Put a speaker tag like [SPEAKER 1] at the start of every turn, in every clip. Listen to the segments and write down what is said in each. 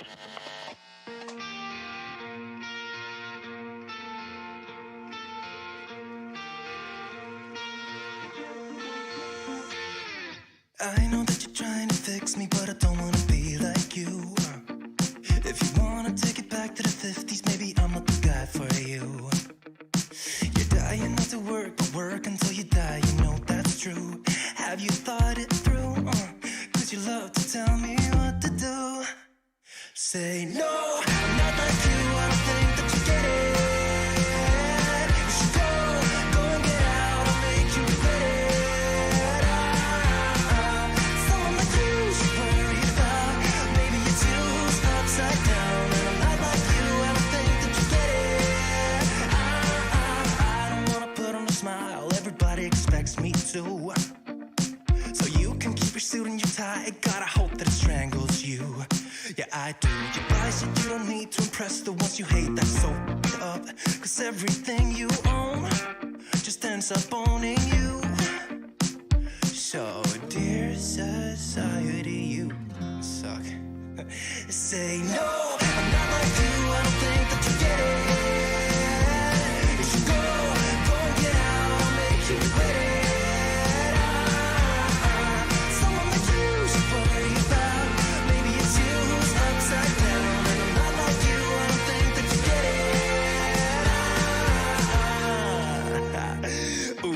[SPEAKER 1] I know that you're trying to fix me, but I don't want to be like you. If you want to take it back to the 50s, maybe I'm not the guy for you. You're dying not to work, but work until you die, you know that's true. Have you thought it through? Cause you love to tell me what to do. Say no, I'm not like you, I don't think that you get it. You should go and get out, I'll make you regret it. Someone like you should worry about. Maybe your two's upside down, and I'm not like you, I don't think that you get it. I don't wanna put on a smile, everybody expects me to. So you can keep your suit and your tie, gotta hope that it strangles you. Yeah, I do. You buy shit you don't need to impress the ones you hate, that's so up. Cause everything you own just ends up owning you. So, dear society, you suck. Say no, I'm not like you, I don't think that you get it. You should go and get out, I'll make you regret it. Someone like you should worry about. Maybe it's you who's upside down, and I'm not like you, I don't think that you get it. Ooh.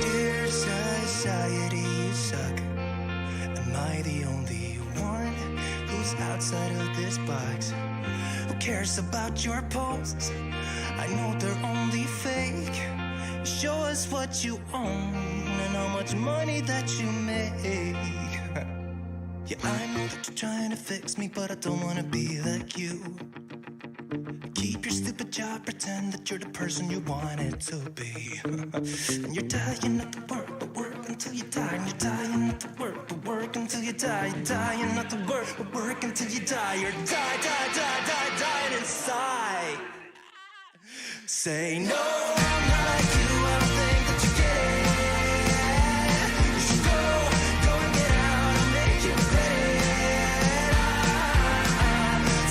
[SPEAKER 1] Dear society, you suck. Am I the only one who's outside of this box? Who cares about your posts? I know they're only fake. Show us what you own and how much money that you make. Yeah, I know that you're trying to fix me, but I don't wanna be like you. Keep your stupid job, pretend that you're the person you wanted to be. And you're dying not to work, but work until you die. And you're dying not to work, but work until you die. You're dying not to work, but work until you die. You're dying inside. Say no, I'm not like you, I don't think that you get it. You should go and get out, I'll make you regret it.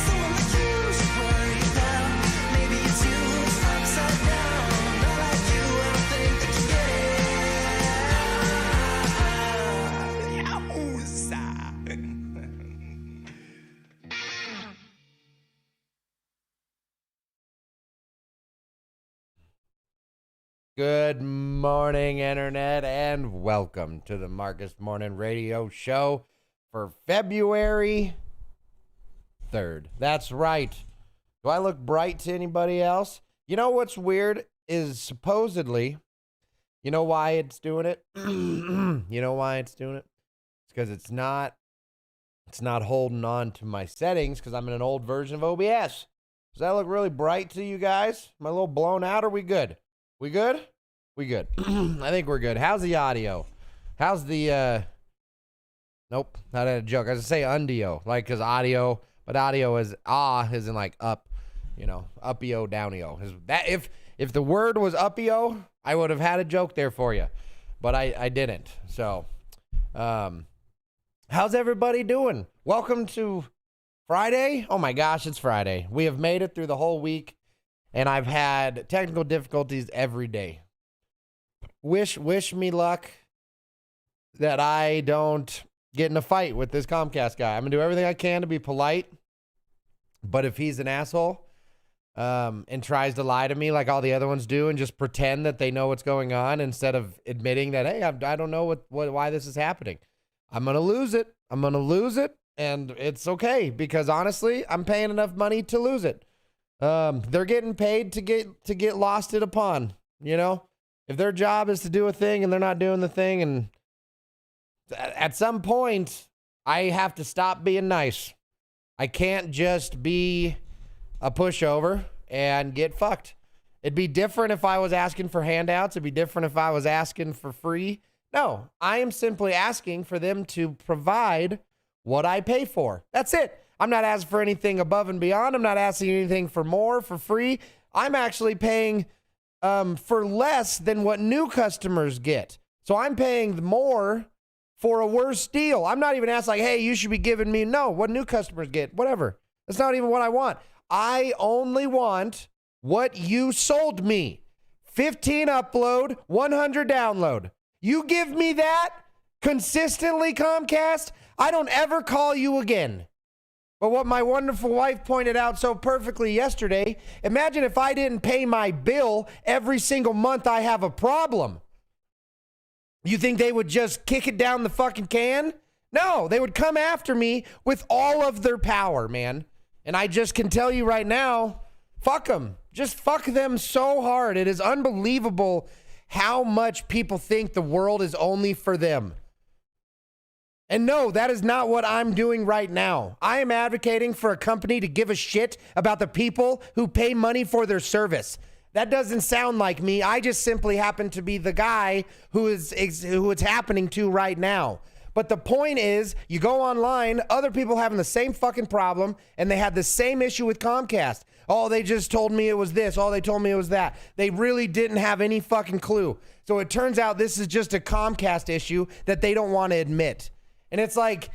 [SPEAKER 1] Someone like you should worry about. Maybe it's you who's upside down. I'm not like you, I don't think that you get it. Yahooza.
[SPEAKER 2] Good morning, Internet, and welcome to the Markus Morning Radio Show for February 3rd. That's right. Do I look bright to anybody else? You know what's weird is supposedly, you know why it's doing it? You know why it's doing it? It's because it's not holding on to my settings because I'm in an old version of OBS. Does that look really bright to you guys? Am I a little blown out? Or are we good? We good? We good. I think we're good. How's the audio? How's the, nope, not a joke. I was going to say undio, like, because audio, but audio is, isn't like up, you know, uppio, downio. That, if the word was uppio, I would have had a joke there for you, but I didn't. So, how's everybody doing? Welcome to Friday. Oh my gosh, it's Friday. We have made it through the whole week. And I've had technical difficulties every day. Wish me luck that I don't get in a fight with this Comcast guy. I'm going to do everything I can to be polite. But if he's an asshole and tries to lie to me like all the other ones do and just pretend that they know what's going on instead of admitting that, hey, I don't know why this is happening, I'm going to lose it. I'm going to lose it. And it's okay because honestly, I'm paying enough money to lose it. They're getting paid to get lost upon, you know, if their job is to do a thing and they're not doing the thing. And at some point I have to stop being nice. I can't just be a pushover and get fucked. It'd be different if I was asking for handouts. It'd be different if I was asking for free. No, I am simply asking for them to provide what I pay for. That's it. I'm not asking for anything above and beyond. I'm not asking anything for more, for free. I'm actually paying for less than what new customers get. So I'm paying more for a worse deal. I'm not even asking like, hey, you should be giving me, no, what new customers get, whatever. That's not even what I want. I only want what you sold me. 15 upload, 100 download. You give me that consistently, Comcast, I don't ever call you again. But what my wonderful wife pointed out so perfectly yesterday, imagine if I didn't pay my bill every single month I have a problem. You think they would just kick it down the fucking can? No, they would come after me with all of their power, man. And I just can tell you right now, fuck them. Just fuck them so hard. It is unbelievable how much people think the world is only for them. And no, that is not what I'm doing right now. I am advocating for a company to give a shit about the people who pay money for their service. That doesn't sound like me. I just simply happen to be the guy who it's happening to right now. But the point is, you go online, other people having the same fucking problem, and they had the same issue with Comcast. Oh, they just told me it was this. Oh, they told me it was that. They really didn't have any fucking clue. So it turns out this is just a Comcast issue that they don't want to admit. And it's like,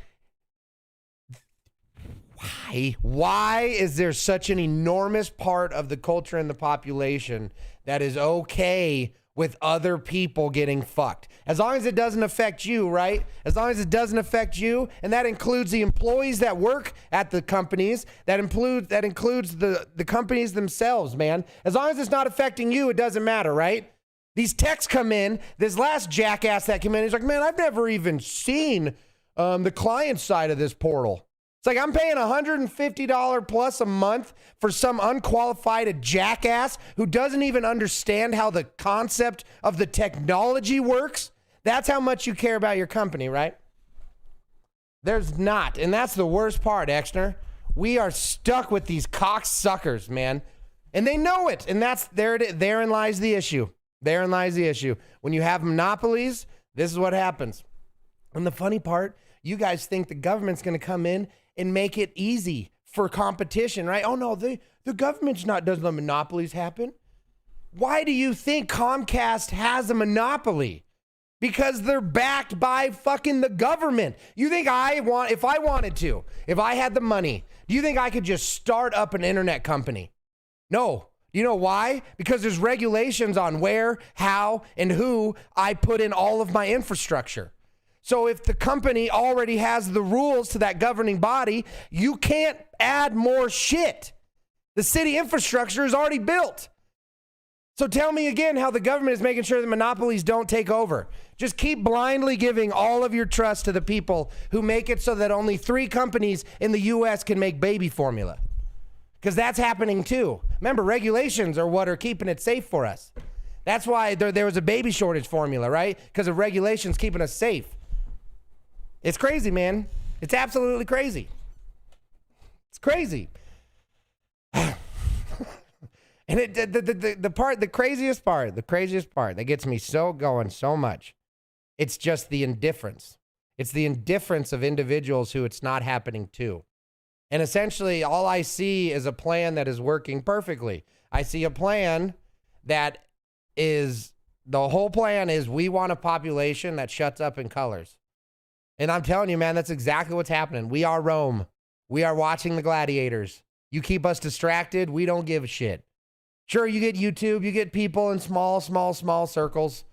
[SPEAKER 2] why? Why is there such an enormous part of the culture and the population that is okay with other people getting fucked? As long as it doesn't affect you, right? As long as it doesn't affect you, and that includes the employees that work at the companies, that includes the companies themselves, man. As long as it's not affecting you, it doesn't matter, right? These texts come in, this last jackass that came in, he's like, man, I've never even seen the client side of this portal. It's like I'm paying $150 plus a month for some unqualified jackass who doesn't even understand how the concept of the technology works. That's how much you care about your company, right? There's not. And that's the worst part, Exner. We are stuck with these cocksuckers, man. And they know it. And therein lies the issue. Therein lies the issue. When you have monopolies, this is what happens. And the funny part, you guys think the government's going to come in and make it easy for competition, right? Oh no, the government's doesn't let monopolies happen. Why do you think Comcast has a monopoly? Because they're backed by fucking the government. You think if I wanted to, if I had the money, do you think I could just start up an internet company? No. You know why? Because there's regulations on where, how, and who I put in all of my infrastructure. So if the company already has the rules to that governing body, you can't add more shit. The city infrastructure is already built. So tell me again how the government is making sure that monopolies don't take over. Just keep blindly giving all of your trust to the people who make it so that only 3 companies in the U.S. can make baby formula. Because that's happening too. Remember, regulations are what are keeping it safe for us. That's why there was a baby shortage formula, right? Because of regulations keeping us safe. It's crazy, man. It's absolutely crazy. It's crazy. And the craziest part that gets me so going so much, it's just the indifference. It's the indifference of individuals who it's not happening to. And essentially, all I see is a plan that is working perfectly. I see a plan that is, the whole plan is we want a population that shuts up and colors. And I'm telling you, man, that's exactly what's happening. We are Rome. We are watching the gladiators. You keep us distracted, we don't give a shit. Sure, you get YouTube, you get people in small circles.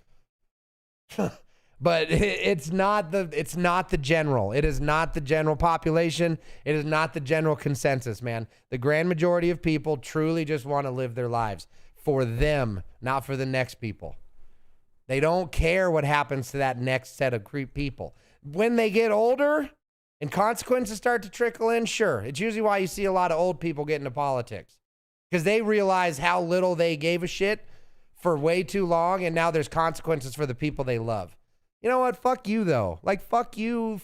[SPEAKER 2] But it's not the general. It is not the general population. It is not the general consensus, man. The grand majority of people truly just want to live their lives for them, not for the next people. They don't care what happens to that next set of people. When they get older and consequences start to trickle in, sure. It's usually why you see a lot of old people get into politics. Because they realize how little they gave a shit for way too long, and now there's consequences for the people they love. You know what? Fuck you, though. Like, fuck you.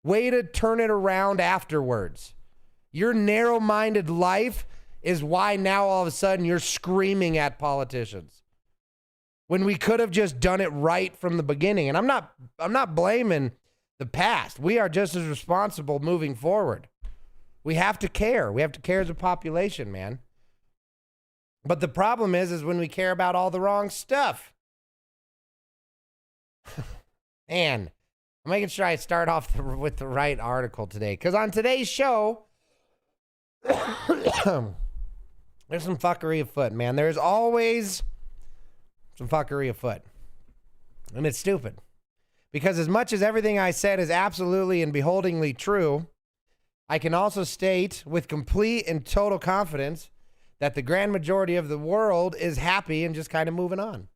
[SPEAKER 2] Way to turn it around afterwards. Your narrow-minded life is why now all of a sudden you're screaming at politicians. when we could have just done it right from the beginning. And I'm not blaming the past. We are just as responsible moving forward. We have to care. We have to care as a population, man. But the problem is when we care about all the wrong stuff. Man, I'm making sure I start off with the right article today. Because on today's show, there's some fuckery afoot, man. There's always some fuckery afoot. And it's stupid. Because as much as everything I said is absolutely and beholdingly true, I can also state with complete and total confidence that the grand majority of the world is happy and just kind of moving on.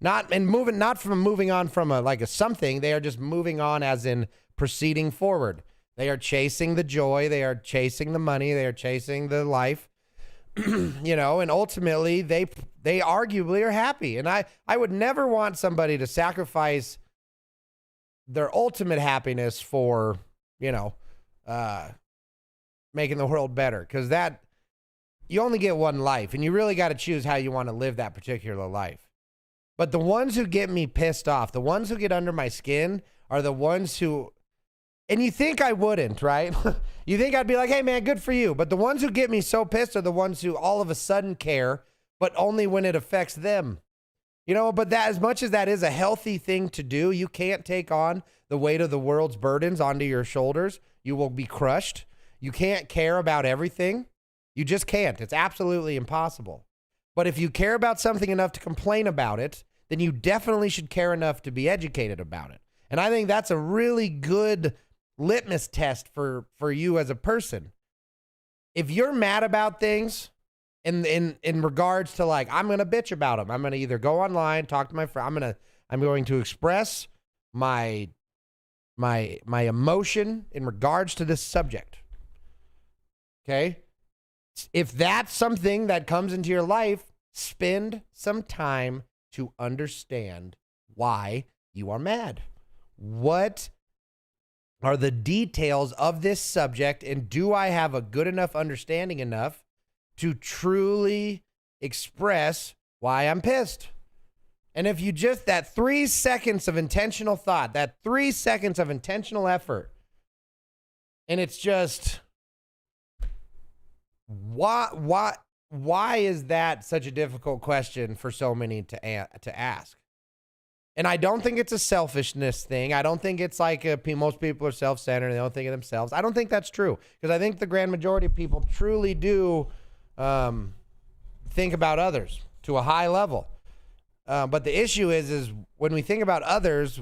[SPEAKER 2] Not from moving on from a something. They are just moving on as in proceeding forward. They are chasing the joy. They are chasing the money. They are chasing the life. And ultimately they arguably are happy. And I would never want somebody to sacrifice their ultimate happiness for, making the world better. Because that, you only get one life, and you really got to choose how you want to live that particular life. But the ones who get me pissed off, the ones who get under my skin are the ones who, and you think I wouldn't, right? You think I'd be like, hey man, good for you. But the ones who get me so pissed are the ones who all of a sudden care, but only when it affects them. But that, as much as that is a healthy thing to do, you can't take on the weight of the world's burdens onto your shoulders. You will be crushed. You can't care about everything. You just can't. It's absolutely impossible. But if you care about something enough to complain about it, then you definitely should care enough to be educated about it. And I think that's a really good litmus test for you as a person. If you're mad about things in regards to I'm going to bitch about them. I'm going to either go online, talk to my friend. I'm going to express my emotion in regards to this subject. Okay? If that's something that comes into your life, spend some time to understand why you are mad. What are the details of this subject, and do I have a good enough understanding enough to truly express why I'm pissed? And if you just, that 3 seconds of intentional thought, that 3 seconds of intentional effort, and it's just, why is that such a difficult question for so many to ask? And I don't think it's a selfishness thing. I don't think it's most people are self-centered and they don't think of themselves. I don't think that's true, because I think the grand majority of people truly do think about others to a high level. But the issue is when we think about others,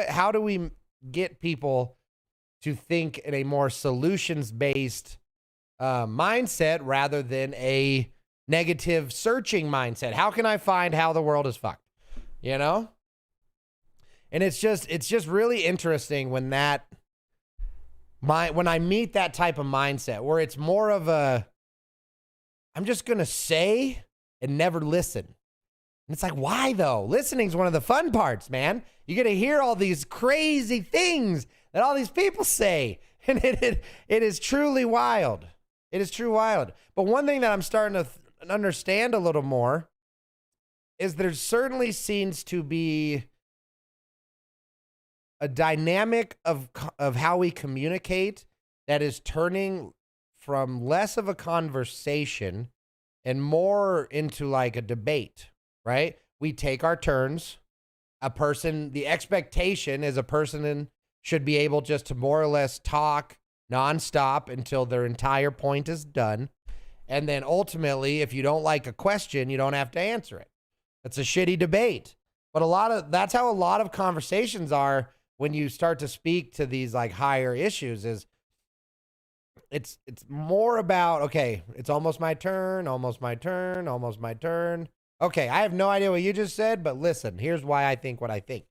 [SPEAKER 2] how do we get people to think in a more solutions-based mindset rather than a negative searching mindset? How can I find how the world is fucked? And it's just really interesting when when I meet that type of mindset where it's more of I'm just going to say and never listen. And it's like, why though? Listening's one of the fun parts, man. You get to hear all these crazy things that all these people say. And it is truly wild. It is true wild. But one thing that I'm starting to understand a little more is there certainly seems to be a dynamic of how we communicate that is turning from less of a conversation and more into a debate, right? We take our turns. The expectation is a person should be able just to more or less talk nonstop until their entire point is done. And then ultimately, if you don't like a question, you don't have to answer it. It's a shitty debate. But that's how a lot of conversations are when you start to speak to these higher issues. Is it's more about, okay, it's almost my turn, almost my turn, almost my turn. Okay, I have no idea what you just said, but listen, here's why I think what I think.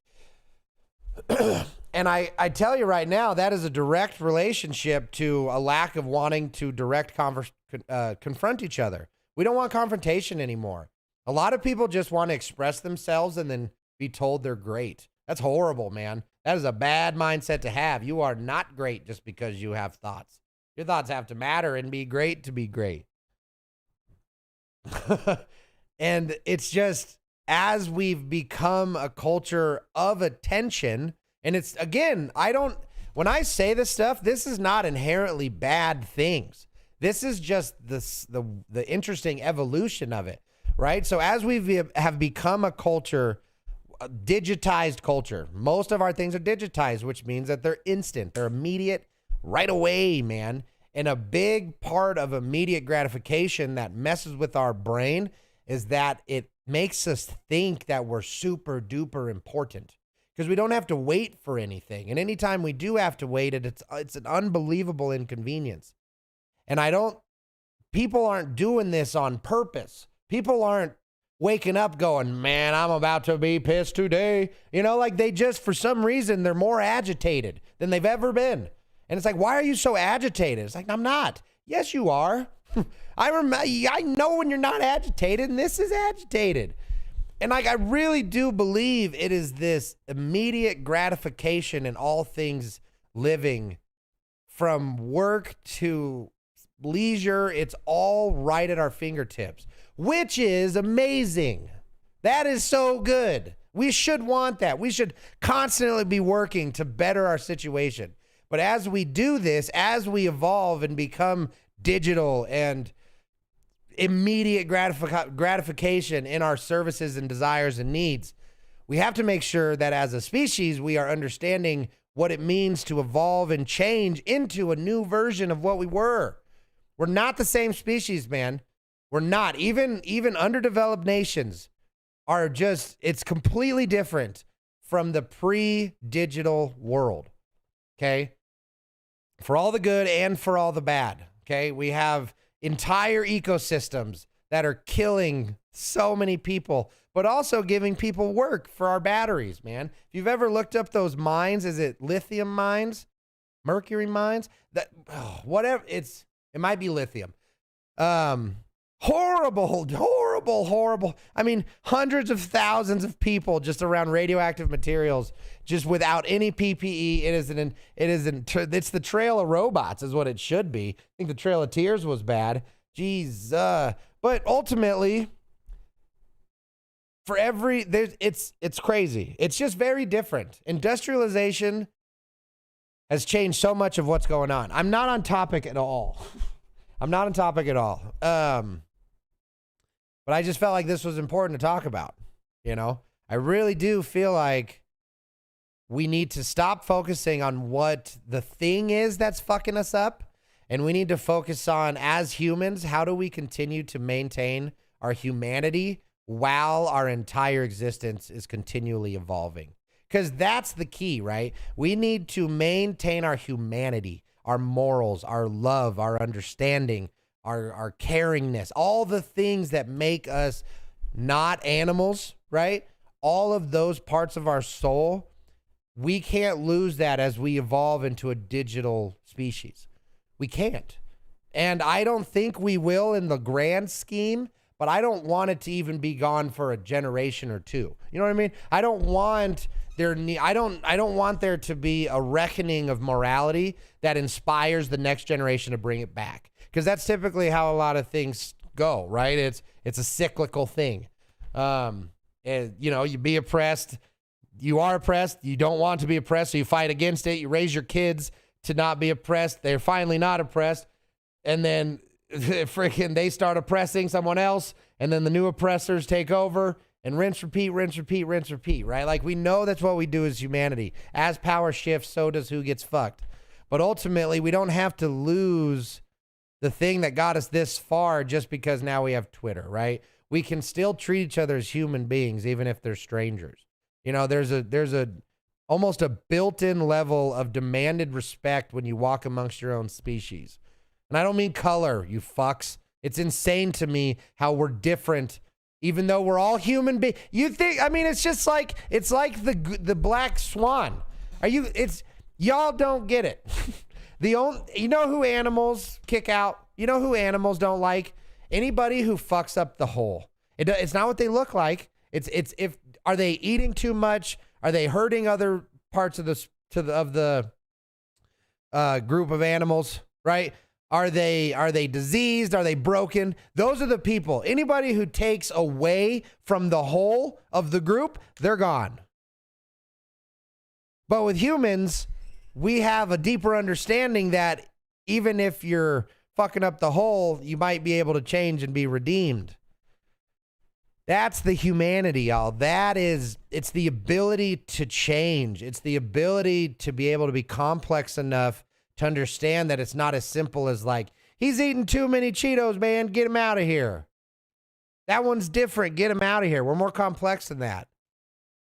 [SPEAKER 2] And I tell you right now, that is a direct relationship to a lack of wanting to confront each other. We don't want confrontation anymore. A lot of people just want to express themselves and then be told they're great. That's horrible, man. That is a bad mindset to have. You are not great just because you have thoughts. Your thoughts have to matter and be great to be great. And it's just, as we've become a culture of attention, and it's, again, when I say this stuff, this is not inherently bad things. This is just the interesting evolution of it, right? So as we have become a culture, a digitized culture, most of our things are digitized, which means that they're instant, they're immediate, right away, man. And a big part of immediate gratification that messes with our brain is that it makes us think that we're super duper important because we don't have to wait for anything. And anytime we do have to wait, it's an unbelievable inconvenience. And people aren't doing this on purpose. People aren't waking up going, man, I'm about to be pissed today. Like they just, for some reason, they're more agitated than they've ever been. And it's like, why are you so agitated? It's like, I'm not. Yes, you are. I know when you're not agitated, and this is agitated. And like, I really do believe it is this immediate gratification in all things living, from work to leisure. It's all right at our fingertips, which is amazing. That is so good. We should want that. We should constantly be working to better our situation. But as we do this, as we evolve and become digital and immediate gratification in our services and desires and needs, we have to make sure that as a species, we are understanding what it means to evolve and change into a new version of what we were. We're not the same species, man. We're not. Even underdeveloped nations are just, it's completely different from the pre-digital world, okay? For all the good and for all the bad, okay? We have entire ecosystems that are killing so many people, but also giving people work for our batteries, man. If you've ever looked up those mines, is it lithium mines? Mercury mines? Whatever, it might be lithium. Horrible. I mean, hundreds of thousands of people just around radioactive materials, just without any PPE. It's the Trail of Robots is what it should be. I think the Trail of Tears was bad. Jeez. But ultimately, it's crazy. It's just very different. Industrialization has changed so much of what's going on. I'm not on topic at all. But I just felt like this was important to talk about. I really do feel like we need to stop focusing on what the thing is that's fucking us up. And we need to focus on, as humans, how do we continue to maintain our humanity while our entire existence is continually evolving? Because that's the key, right? We need to maintain our humanity, our morals, our love, our understanding, our caringness, all the things that make us not animals, right? All of those parts of our soul, we can't lose that as we evolve into a digital species. We can't. And I don't think we will in the grand scheme, but I don't want it to even be gone for a generation or two. You know what I mean? I don't want there to be a reckoning of morality that inspires the next generation to bring it back. Because that's typically how a lot of things go, right? It's a cyclical thing. You be oppressed, you are oppressed, you don't want to be oppressed, so you fight against it, you raise your kids to not be oppressed, they're finally not oppressed, and then they start oppressing someone else, and then the new oppressors take over, and rinse, repeat, right? Like, we know that's what we do as humanity. As power shifts, so does who gets fucked. But ultimately, we don't have to lose the thing that got us this far just because now we have Twitter, right? We can still treat each other as human beings, even if they're strangers. There's almost a built-in level of demanded respect when you walk amongst your own species. And I don't mean color, you fucks. It's insane to me how we're different, even though we're all human beings. It's like the black swan. Y'all don't get it. You know who animals kick out? You know who animals don't like? Anybody who fucks up the whole. It's not what they look like. Are they eating too much? Are they hurting other parts of the group of animals? Right? Are they diseased? Are they broken? Those are the people. Anybody who takes away from the whole of the group, they're gone. But with humans, we have a deeper understanding that even if you're fucking up the whole, you might be able to change and be redeemed. That's the humanity, y'all. It's the ability to change. It's the ability to be able to be complex enough to understand that it's not as simple as like, he's eating too many Cheetos, man. Get him out of here. That one's different. Get him out of here. We're more complex than that.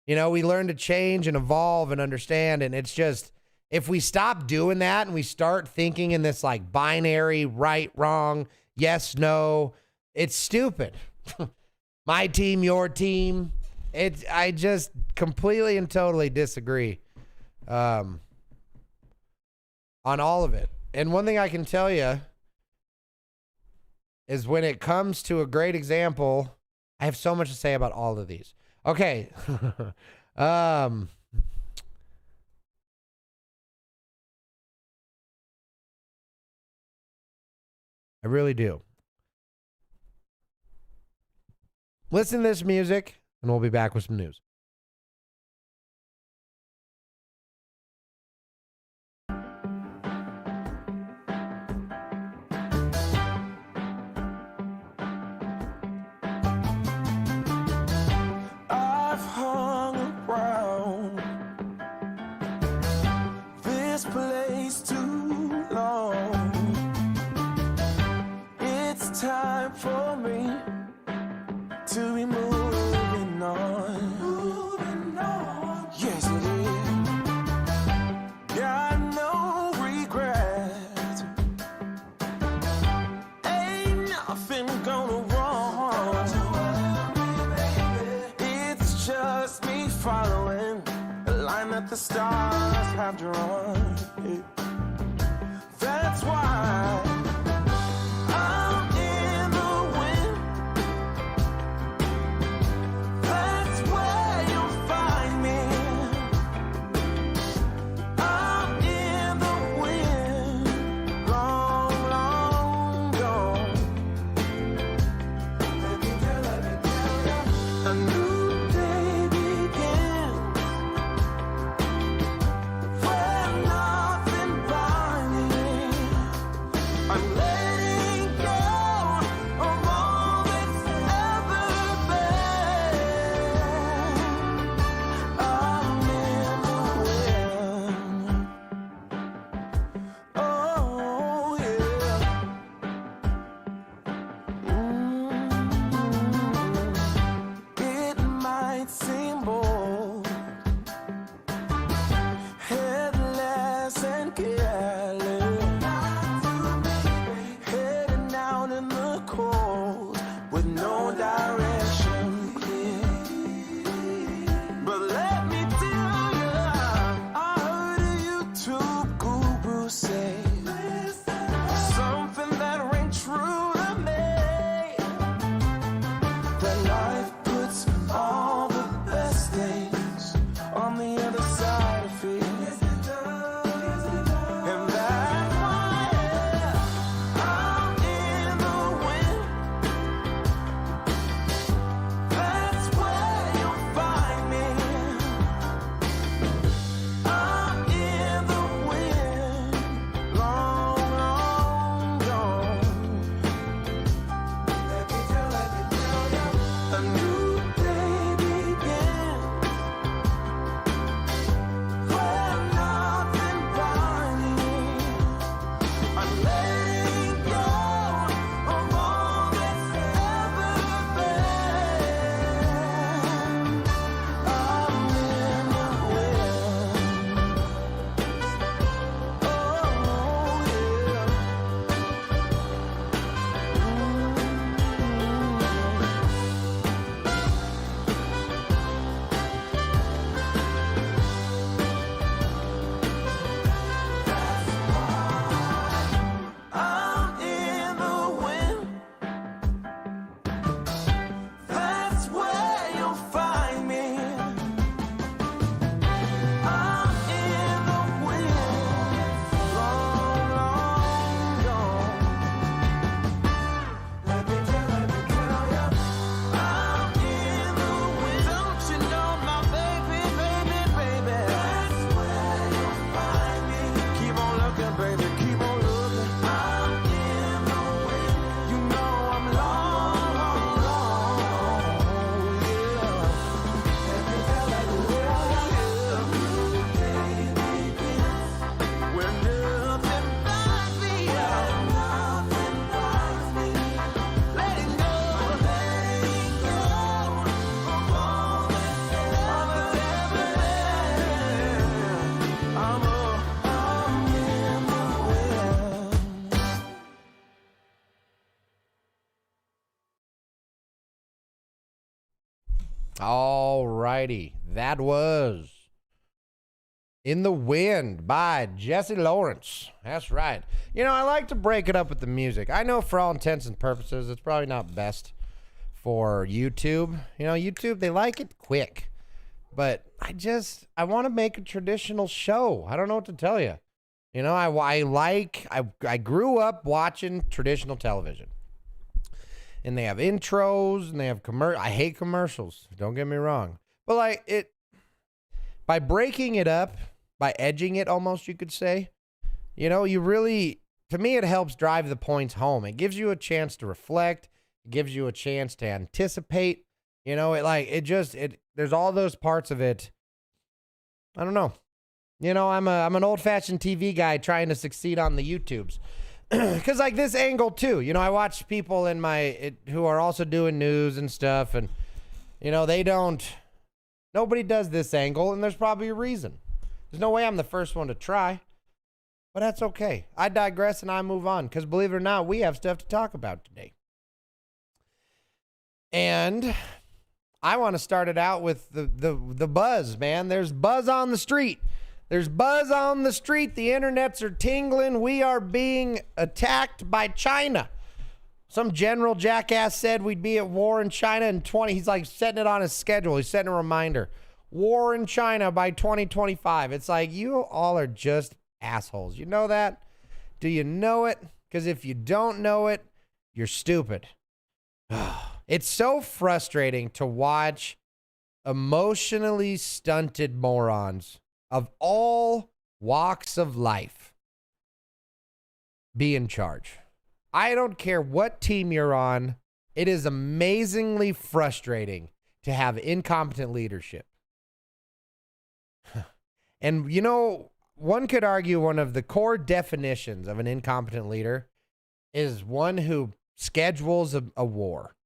[SPEAKER 2] You know, we learn to change and evolve and understand. And it's just, if we stop doing that and we start thinking in this like binary, right, wrong, yes, no, it's stupid. My team, your team. I just completely and totally disagree. On all of it. And one thing I can tell you is when it comes to a great example, I have so much to say about all of these. Okay. I really do. Listen to this music and we'll be back with some news.
[SPEAKER 1] For me to be moving on. Moving on. Yes, it is. Got no regret. Ain't nothing gonna wrong. It's just me following the line that the stars have drawn. That's why. A
[SPEAKER 2] All righty. That was In the Wind by Jesse Lawrence. That's right. You know, I like to break it up with the music. I know for all intents and purposes, it's probably not best for YouTube. You know, YouTube, they like it quick. But I want to make a traditional show. I don't know what to tell you. You know, I grew up watching traditional television. And they have intros and they have I hate commercials. Don't get me wrong. But like by breaking it up, by edging it almost, you could say, you know, to me, it helps drive the points home. It gives you a chance to reflect. It gives you a chance to anticipate. You know, there's all those parts of it. I don't know. You know, I'm an old-fashioned TV guy trying to succeed on the YouTubes. Because like this angle too, you know, I watch people who are also doing news and stuff, and you know, nobody does this angle, and there's probably a reason. There's no way I'm the first one to try, but that's okay. I digress and I move on, because believe it or not, we have stuff to talk about today. And I want to start it out with the buzz, man. There's buzz on the street. There's buzz on the street. The internets are tingling. We are being attacked by China. Some general jackass said we'd be at war in China in 20. He's like setting it on his schedule. He's setting a reminder. War in China by 2025. It's like, you all are just assholes. You know that? Do you know it? Because if you don't know it, you're stupid. It's so frustrating to watch emotionally stunted morons of all walks of life be in charge. I don't care what team you're on. It is amazingly frustrating to have incompetent leadership. And, you know, one could argue one of the core definitions of an incompetent leader is one who schedules a war.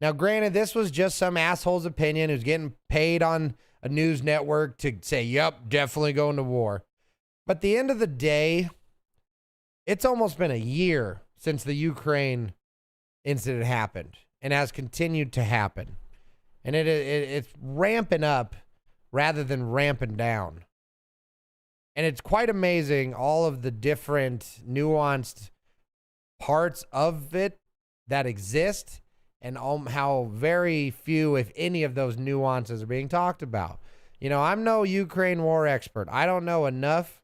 [SPEAKER 2] Now, granted, this was just some asshole's opinion who's getting paid on a news network to say, yep, definitely going to war. But at the end of the day, it's almost been a year since the Ukraine incident happened and has continued to happen. And it's ramping up rather than ramping down. And it's quite amazing all of the different nuanced parts of it that exist, and how very few, if any, of those nuances are being talked about. You know, I'm no Ukraine war expert. I don't know enough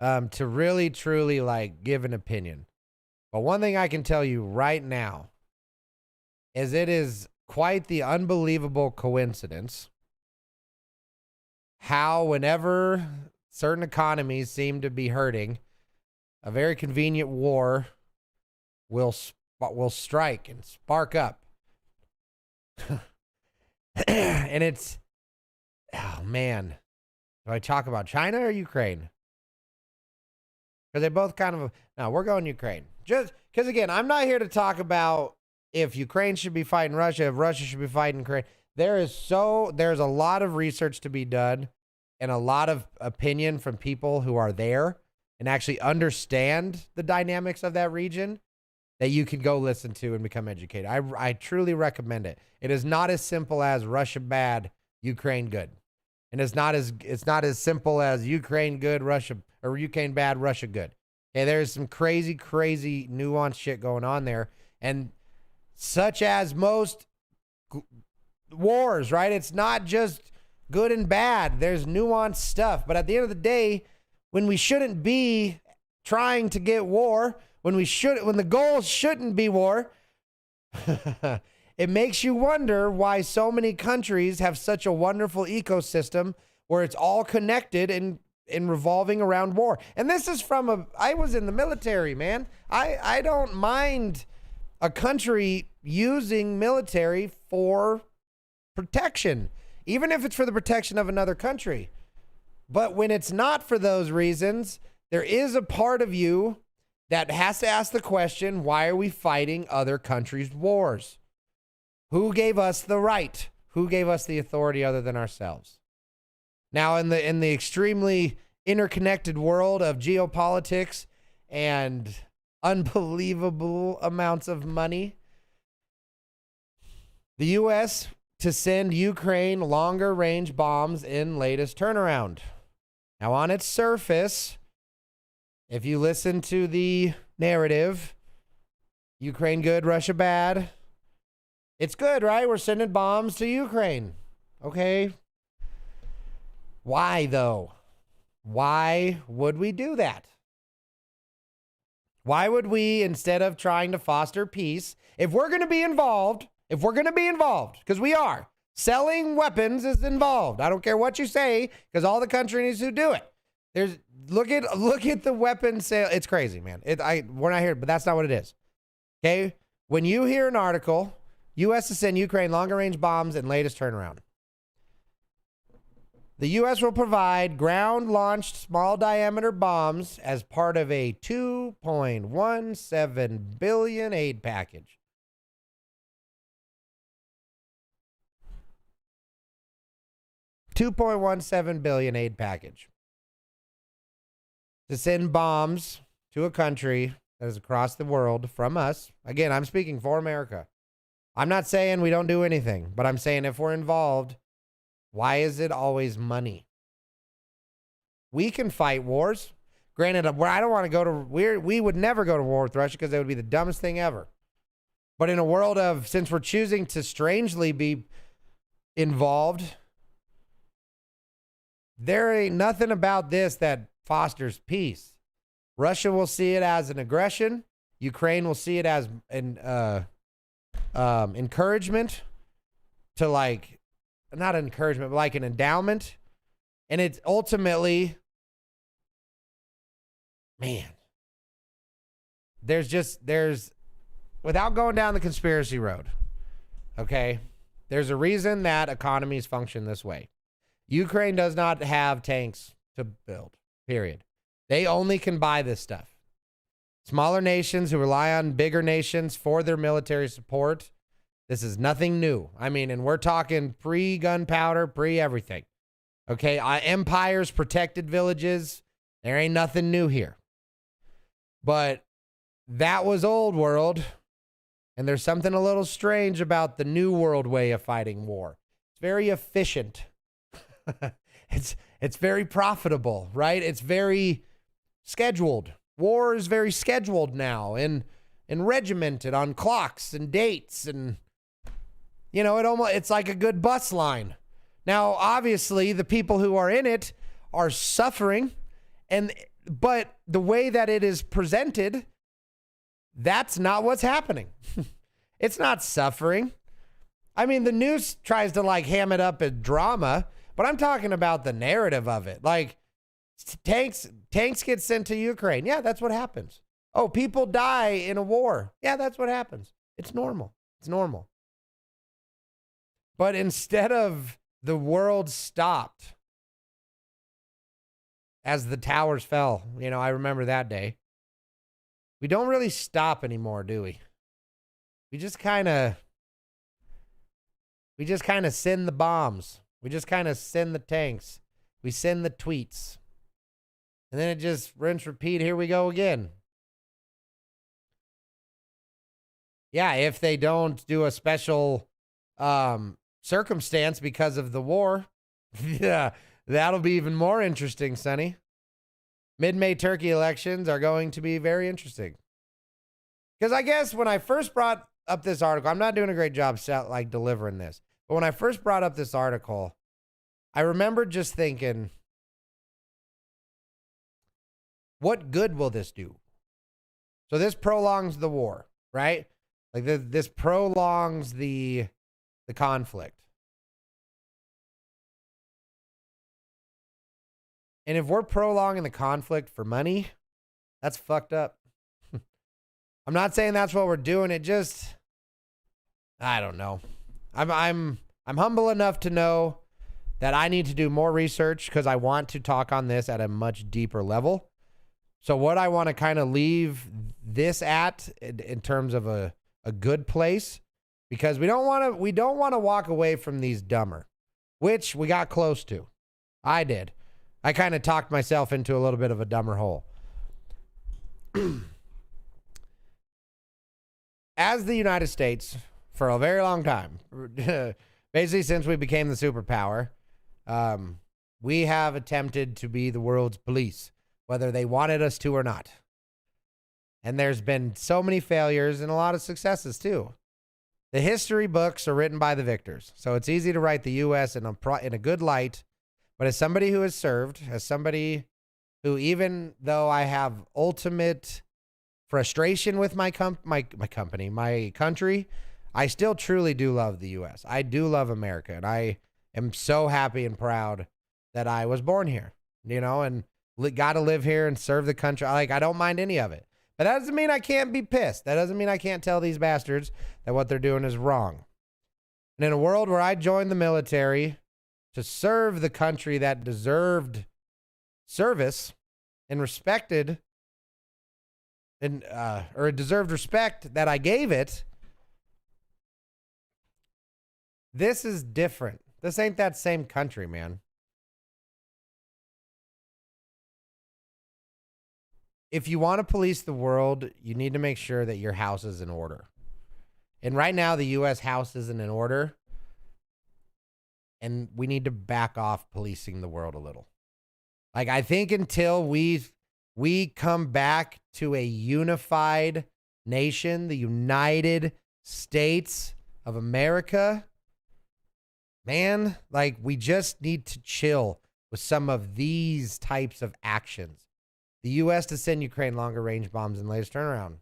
[SPEAKER 2] to really, truly, like, give an opinion. But one thing I can tell you right now is it is quite the unbelievable coincidence how whenever certain economies seem to be hurting, a very convenient war will strike and spark up. And it's, oh man, do I talk about China or Ukraine? Because they both kind of, no, we're going Ukraine. Just because, again, I'm not here to talk about if Ukraine should be fighting Russia, if Russia should be fighting Ukraine. There's a lot of research to be done and a lot of opinion from people who are there and actually understand the dynamics of that region that you can go listen to and become educated. I truly recommend it. It is not as simple as Russia bad, Ukraine good. And it's not as simple as Ukraine good, Russia, or Ukraine bad, Russia good. Okay, there's some crazy, crazy nuanced shit going on there. And such as most wars, right? It's not just good and bad. There's nuanced stuff. But at the end of the day, when we shouldn't be trying to get war, when the goal shouldn't be war, it makes you wonder why so many countries have such a wonderful ecosystem where it's all connected and revolving around war. And this is I was in the military, man. I don't mind a country using military for protection, even if it's for the protection of another country. But when it's not for those reasons, there is a part of you that has to ask the question, why are we fighting other countries' wars? Who gave us the right? Who gave us the authority other than ourselves? Now, in the extremely interconnected world of geopolitics and unbelievable amounts of money, the U.S. to send Ukraine longer range bombs in latest turnaround. Now, on its surface, if you listen to the narrative, Ukraine good, Russia bad, it's good, right? We're sending bombs to Ukraine. Okay. Why, though? Why would we do that? Why would we, instead of trying to foster peace, if we're going to be involved, because we are, selling weapons is involved. I don't care what you say, because all the country needs to do it. Look at the weapon sale. It's crazy, man. We're not here, but that's not what it is. Okay? When you hear an article, U.S. to send Ukraine longer range bombs and latest turnaround. The U.S. will provide ground-launched small-diameter bombs as part of a $2.17 billion aid package. $2.17 billion aid package to send bombs to a country that is across the world from us. Again, I'm speaking for America. I'm not saying we don't do anything, but I'm saying if we're involved, why is it always money? We can fight wars. Granted, I don't want to go to, we would never go to war with Russia because that would be the dumbest thing ever. But in a world of, since we're choosing to strangely be involved, there ain't nothing about this that fosters peace. Russia will see it as an aggression. Ukraine will see it as an encouragement to, like, not encouragement, but like an endowment. And it's ultimately, man, there's, without going down the conspiracy road, okay, there's a reason that economies function this way. Ukraine does not have tanks to build, period. They only can buy this stuff. Smaller nations who rely on bigger nations for their military support. This is nothing new. I mean, and we're talking pre-gunpowder, pre-everything. Okay, empires protected villages. There ain't nothing new here. But that was old world, and there's something a little strange about the new world way of fighting war. It's very efficient. It's very profitable, right? It's very scheduled. War is very scheduled now and regimented on clocks and dates, and you know, it's like a good bus line. Now, obviously, the people who are in it are suffering, but the way that it is presented, that's not what's happening. It's not suffering. I mean, the news tries to like ham it up as drama, but I'm talking about the narrative of it. Like, tanks get sent to Ukraine. Yeah, that's what happens. Oh, people die in a war. Yeah, that's what happens. It's normal. It's normal. But instead of the world stopped as the towers fell, you know, I remember that day. We don't really stop anymore, do we? We just kind of send the bombs. We just kind of send the tanks. We send the tweets. And then it just rinse, repeat. Here we go again. Yeah, if they don't do a special circumstance because of the war, yeah, that'll be even more interesting, Sonny. Mid-May Turkey elections are going to be very interesting. Because I guess when I first brought up this article, I'm not doing a great job like delivering this, but when I first brought up this article, I remember just thinking, what good will this do? So this prolongs the war, right? Like this prolongs the conflict. And if we're prolonging the conflict for money, that's fucked up. I'm not saying that's what we're doing. It just, I don't know. I'm humble enough to know that I need to do more research because I want to talk on this at a much deeper level. So what I want to kind of leave this at in terms of a good place, because we don't want to walk away from these dumber, which we got close to. I did. I kind of talked myself into a little bit of a dumber hole. As the United States, for a very long time, Basically, since we became the superpower, we have attempted to be the world's police, whether they wanted us to or not. And there's been so many failures and a lot of successes too. The history books are written by the victors, so it's easy to write the U.S. in a good light. But as somebody who has served, as somebody who, even though I have ultimate frustration with my country, I still truly do love the U.S. I do love America, and I am so happy and proud that I was born here, and got to live here and serve the country. I don't mind any of it. But that doesn't mean I can't be pissed. That doesn't mean I can't tell these bastards that what they're doing is wrong. And in a world where I joined the military to serve the country that deserved service and respected, and or it deserved respect that I gave it, this is different. This ain't that same country, man. If you want to police the world, you need to make sure that your house is in order. And right now, the U.S. house isn't in order. And we need to back off policing the world a little. I think until we come back to a unified nation, the United States of America, man, we just need to chill with some of these types of actions. The U.S. to send Ukraine longer range bombs and latest turnaround.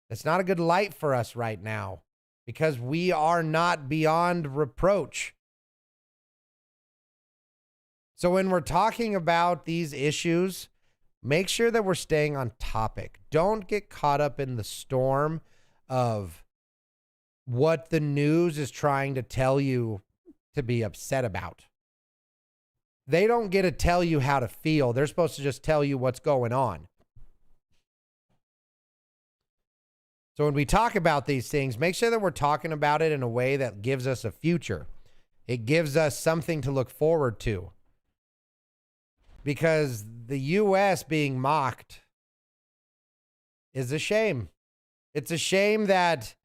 [SPEAKER 2] It's not a good light for us right now because we are not beyond reproach. So when we're talking about these issues, make sure that we're staying on topic. Don't get caught up in the storm of what the news is trying to tell you to be upset about. They don't get to tell you how to feel. They're supposed to just tell you what's going on. So when we talk about these things, make sure that we're talking about it in a way that gives us a future. It gives us something to look forward to. Because the U.S. being mocked is a shame. It's a shame that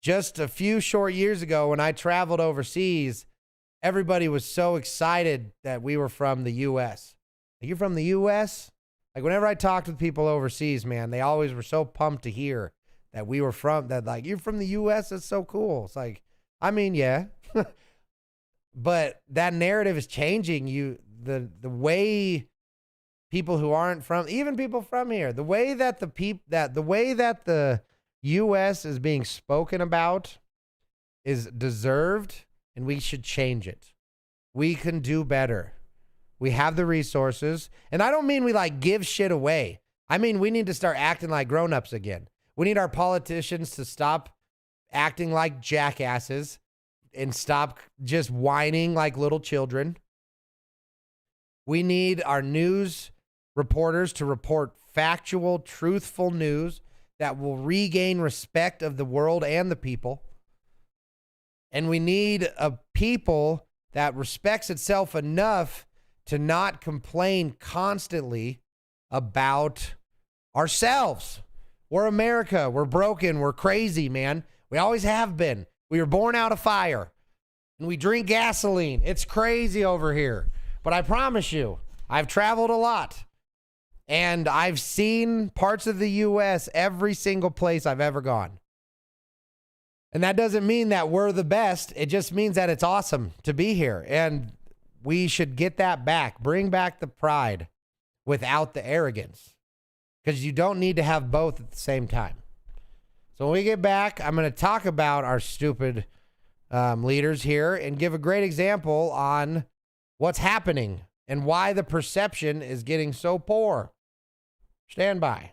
[SPEAKER 2] just a few short years ago when I traveled overseas, everybody was so excited that we were from the U.S. You're from the U.S.? Whenever I talked with people overseas, man, they always were so pumped to hear that we were from, that you're from the U.S.? That's so cool. It's yeah. But that narrative is changing. The way people who aren't from, even people from here, the way that the U.S. is being spoken about is deserved. And we should change it. We can do better. We have the resources. And I don't mean we give shit away. I mean, we need to start acting like grown-ups again. We need our politicians to stop acting like jackasses and stop just whining like little children. We need our news reporters to report factual, truthful news that will regain respect of the world and the people. And we need a people that respects itself enough to not complain constantly about ourselves. We're America. We're broken. We're crazy, man. We always have been. We were born out of fire. And we drink gasoline. It's crazy over here. But I promise you, I've traveled a lot. And I've seen parts of the U.S. every single place I've ever gone. And that doesn't mean that we're the best. It just means that it's awesome to be here. And we should get that back. Bring back the pride without the arrogance. Because you don't need to have both at the same time. So when we get back, I'm going to talk about our stupid leaders here and give a great example on what's happening and why the perception is getting so poor. Stand by.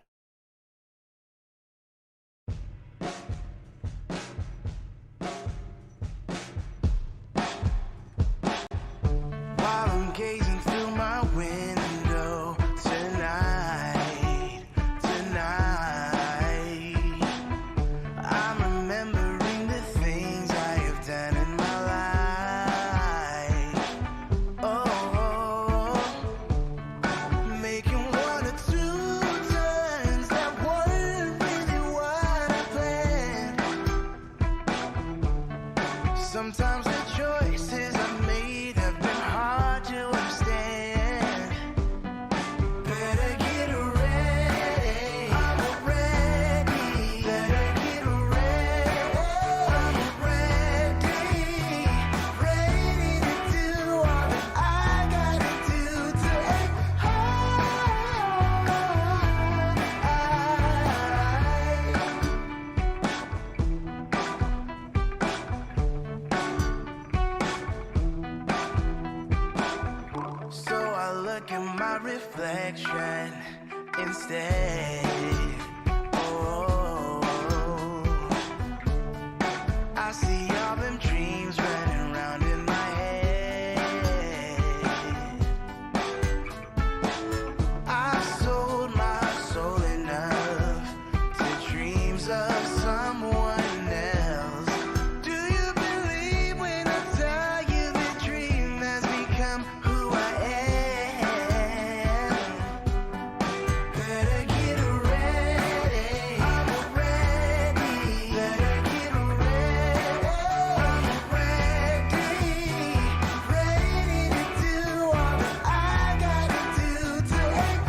[SPEAKER 1] look at my reflection instead. Oh, I see all them dreams running around in my head. I sold my soul enough to dreams of someone else. Do you believe when I tell you the dream has become who I am? Better get ready, I'm ready. Better get ready, I'm ready to do all that I gotta do to end.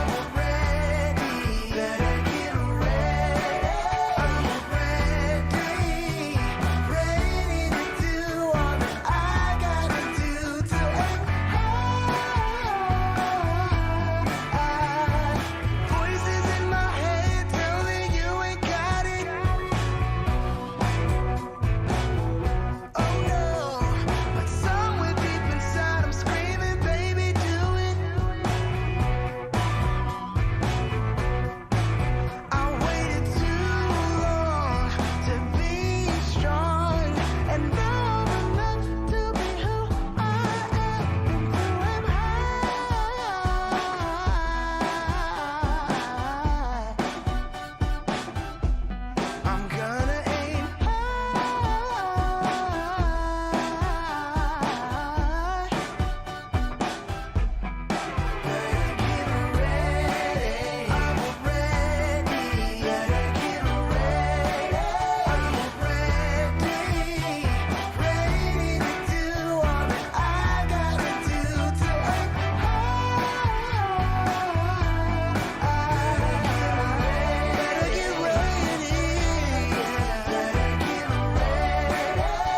[SPEAKER 1] I'm ready. Better get ready, I'm ready to do all that I gotta do to end. Voices in my head tell me you ain't got it. Oh no, but somewhere deep inside I'm screaming, baby, do it. I waited too long to be strong, and now I'm enough to be who I am. And who am I? I'm gonna aim high. Better get ready, I'm ready. Better get ready, I'm ready to do all that I gotta do to end. Better get ready, better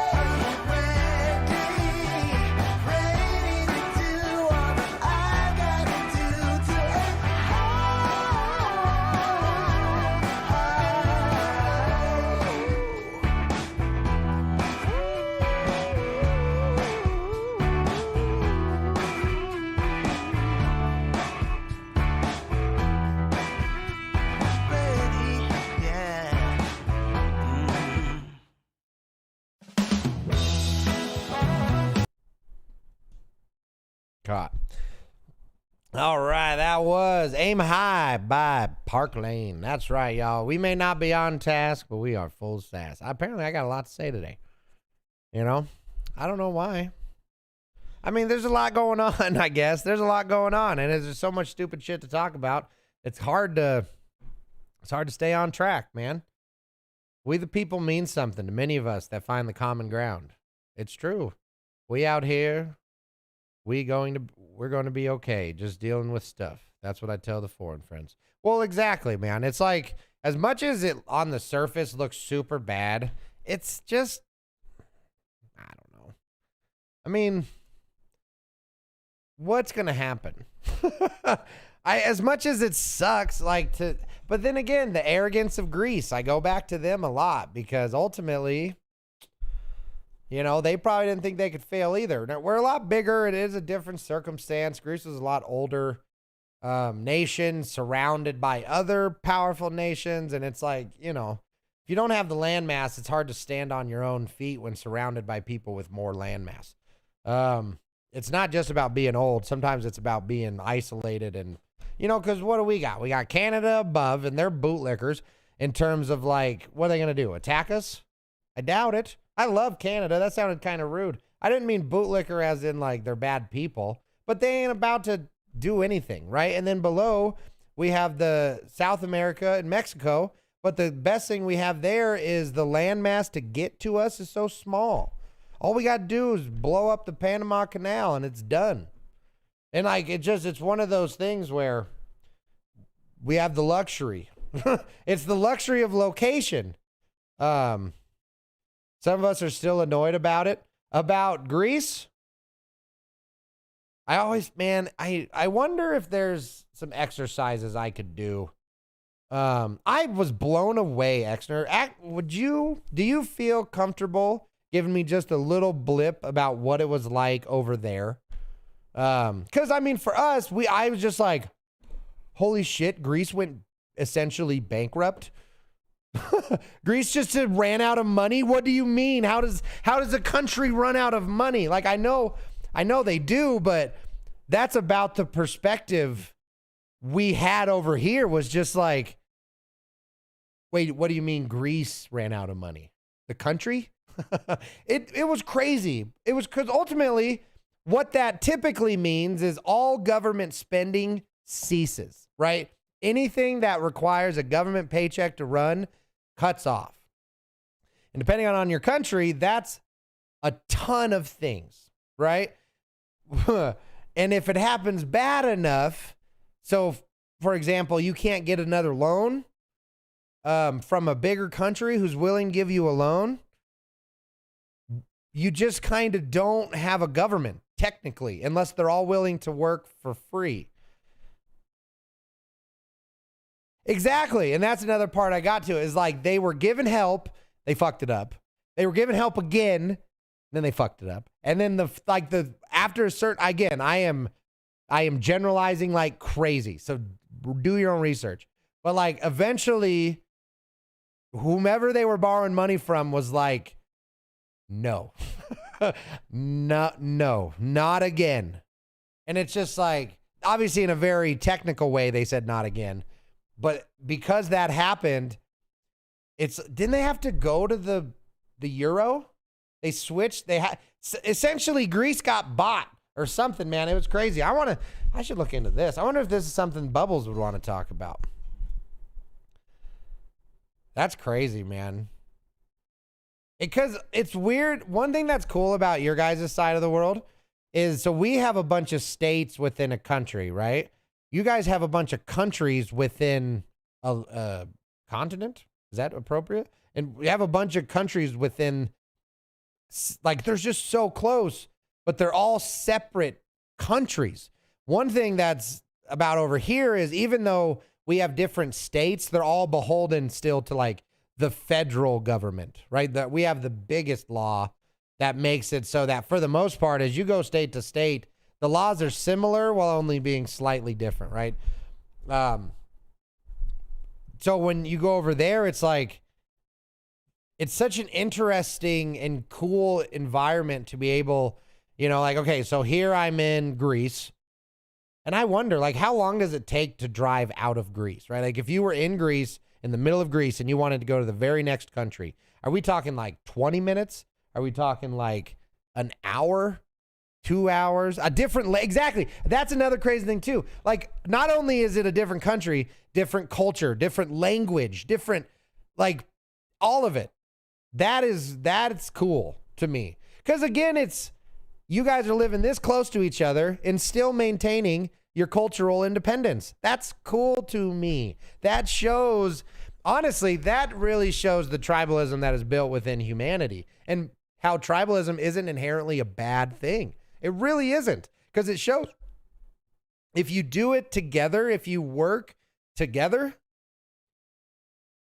[SPEAKER 1] get ready, I'm ready to do all that I gotta do to end. Ready, yeah.
[SPEAKER 2] Caught. All right, that was Aim High by Park Lane. That's right, y'all. We may not be on task, but we are full sass. Apparently, I got a lot to say today. You know? I don't know why. I mean, there's a lot going on, I guess. There's a lot going on, and there's so much stupid shit to talk about. It's hard to stay on track, man. We the people mean something to many of us that find the common ground. It's true. We out here, we're going to be okay just dealing with stuff. That's what I tell the foreign friends. Well, exactly, man. It's like, as much as it on the surface looks super bad, it's just, I don't know. I mean, what's going to happen? As much as it sucks, but then again, the arrogance of Greece, I go back to them a lot because ultimately, you know, they probably didn't think they could fail either. Now, we're a lot bigger. It is a different circumstance. Greece was a lot older nation surrounded by other powerful nations. And it's like, you know, if you don't have the landmass, it's hard to stand on your own feet when surrounded by people with more landmass. It's not just about being old. Sometimes it's about being isolated and, you know, because what do we got? We got Canada above, and they're bootlickers in terms of, like, what are they going to do? Attack us? I doubt it. I love Canada. That sounded kind of rude. I didn't mean bootlicker as in, like, they're bad people, but they ain't about to do anything, right? And then below, we have the South America and Mexico, but the best thing we have there is the landmass to get to us is so small. All we got to do is blow up the Panama Canal, and it's done. And like, it's one of those things where we have the luxury. It's the luxury of location. Some of us are still annoyed about it. About Greece, I always, man, I wonder if there's some exercises I could do. I was blown away, Exner. Do you feel comfortable giving me just a little blip about what it was like over there. Because I mean, for us, I was just like, holy shit, Greece went essentially bankrupt. Greece just ran out of money. What do you mean? How does a country run out of money? Like, I know they do, but that's about the perspective we had over here. Was just like, wait, what do you mean Greece ran out of money? The country? It was crazy. It was, because ultimately what that typically means is all government spending ceases, right? Anything that requires a government paycheck to run cuts off. And depending on your country, that's a ton of things, right? And if it happens bad enough, so for example, you can't get another loan from a bigger country who's willing to give you a loan, you just kind of don't have a government, technically, unless they're all willing to work for free. Exactly. And that's another part I got to, is like, they were given help, they fucked it up. They were given help again, then they fucked it up. And then after a certain, again, I am generalizing like crazy. So do your own research. But like, eventually, whomever they were borrowing money from was like, no, no, not again. And it's just like, obviously in a very technical way, they said not again. But because that happened, didn't they have to go to the euro? They switched. Essentially Greece got bought or something, man. It was crazy. I should look into this. I wonder if this is something Bubbles would want to talk about. That's crazy, man. Because it's weird. One thing that's cool about your guys' side of the world is, so we have a bunch of states within a country, right? You guys have a bunch of countries within a continent. Is that appropriate? And we have a bunch of countries within, like, they're just so close, but they're all separate countries. One thing that's about over here is, even though we have different states, they're all beholden still to like the federal government, right? That we have the biggest law that makes it so that for the most part, as you go state to state, the laws are similar while only being slightly different, right? So when you go over there, it's like, it's such an interesting and cool environment to be able, like, okay, so here I'm in Greece, and I wonder, like, how long does it take to drive out of Greece, right? Like, if you were in Greece, in the middle of Greece, and you wanted to go to the very next country, are we talking like 20 minutes? Are we talking like an hour? 2 hours, exactly. That's another crazy thing too. Like, not only is it a different country, different culture, different language, different, like, all of it. That's cool to me. Because again, it's, you guys are living this close to each other and still maintaining your cultural independence. That's cool to me. That shows, honestly, that really shows the tribalism that is built within humanity, and how tribalism isn't inherently a bad thing. It really isn't, because it shows if you do it together, if you work together,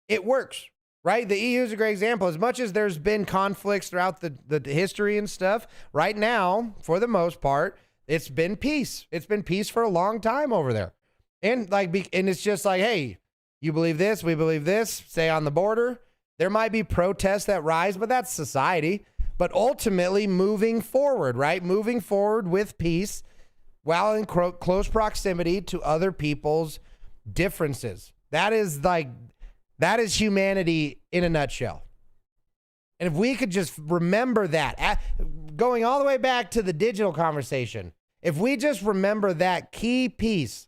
[SPEAKER 2] it works, right? The EU is a great example. As much as there's been conflicts throughout the history and stuff, right now, for the most part, it's been peace. It's been peace for a long time over there. And it's just like, hey, you believe this, we believe this, say on the border. There might be protests that rise, but that's society. But ultimately moving forward, right? Moving forward with peace while in close proximity to other people's differences. That is humanity in a nutshell. And if we could just remember that, going all the way back to the digital conversation, if we just remember that key piece,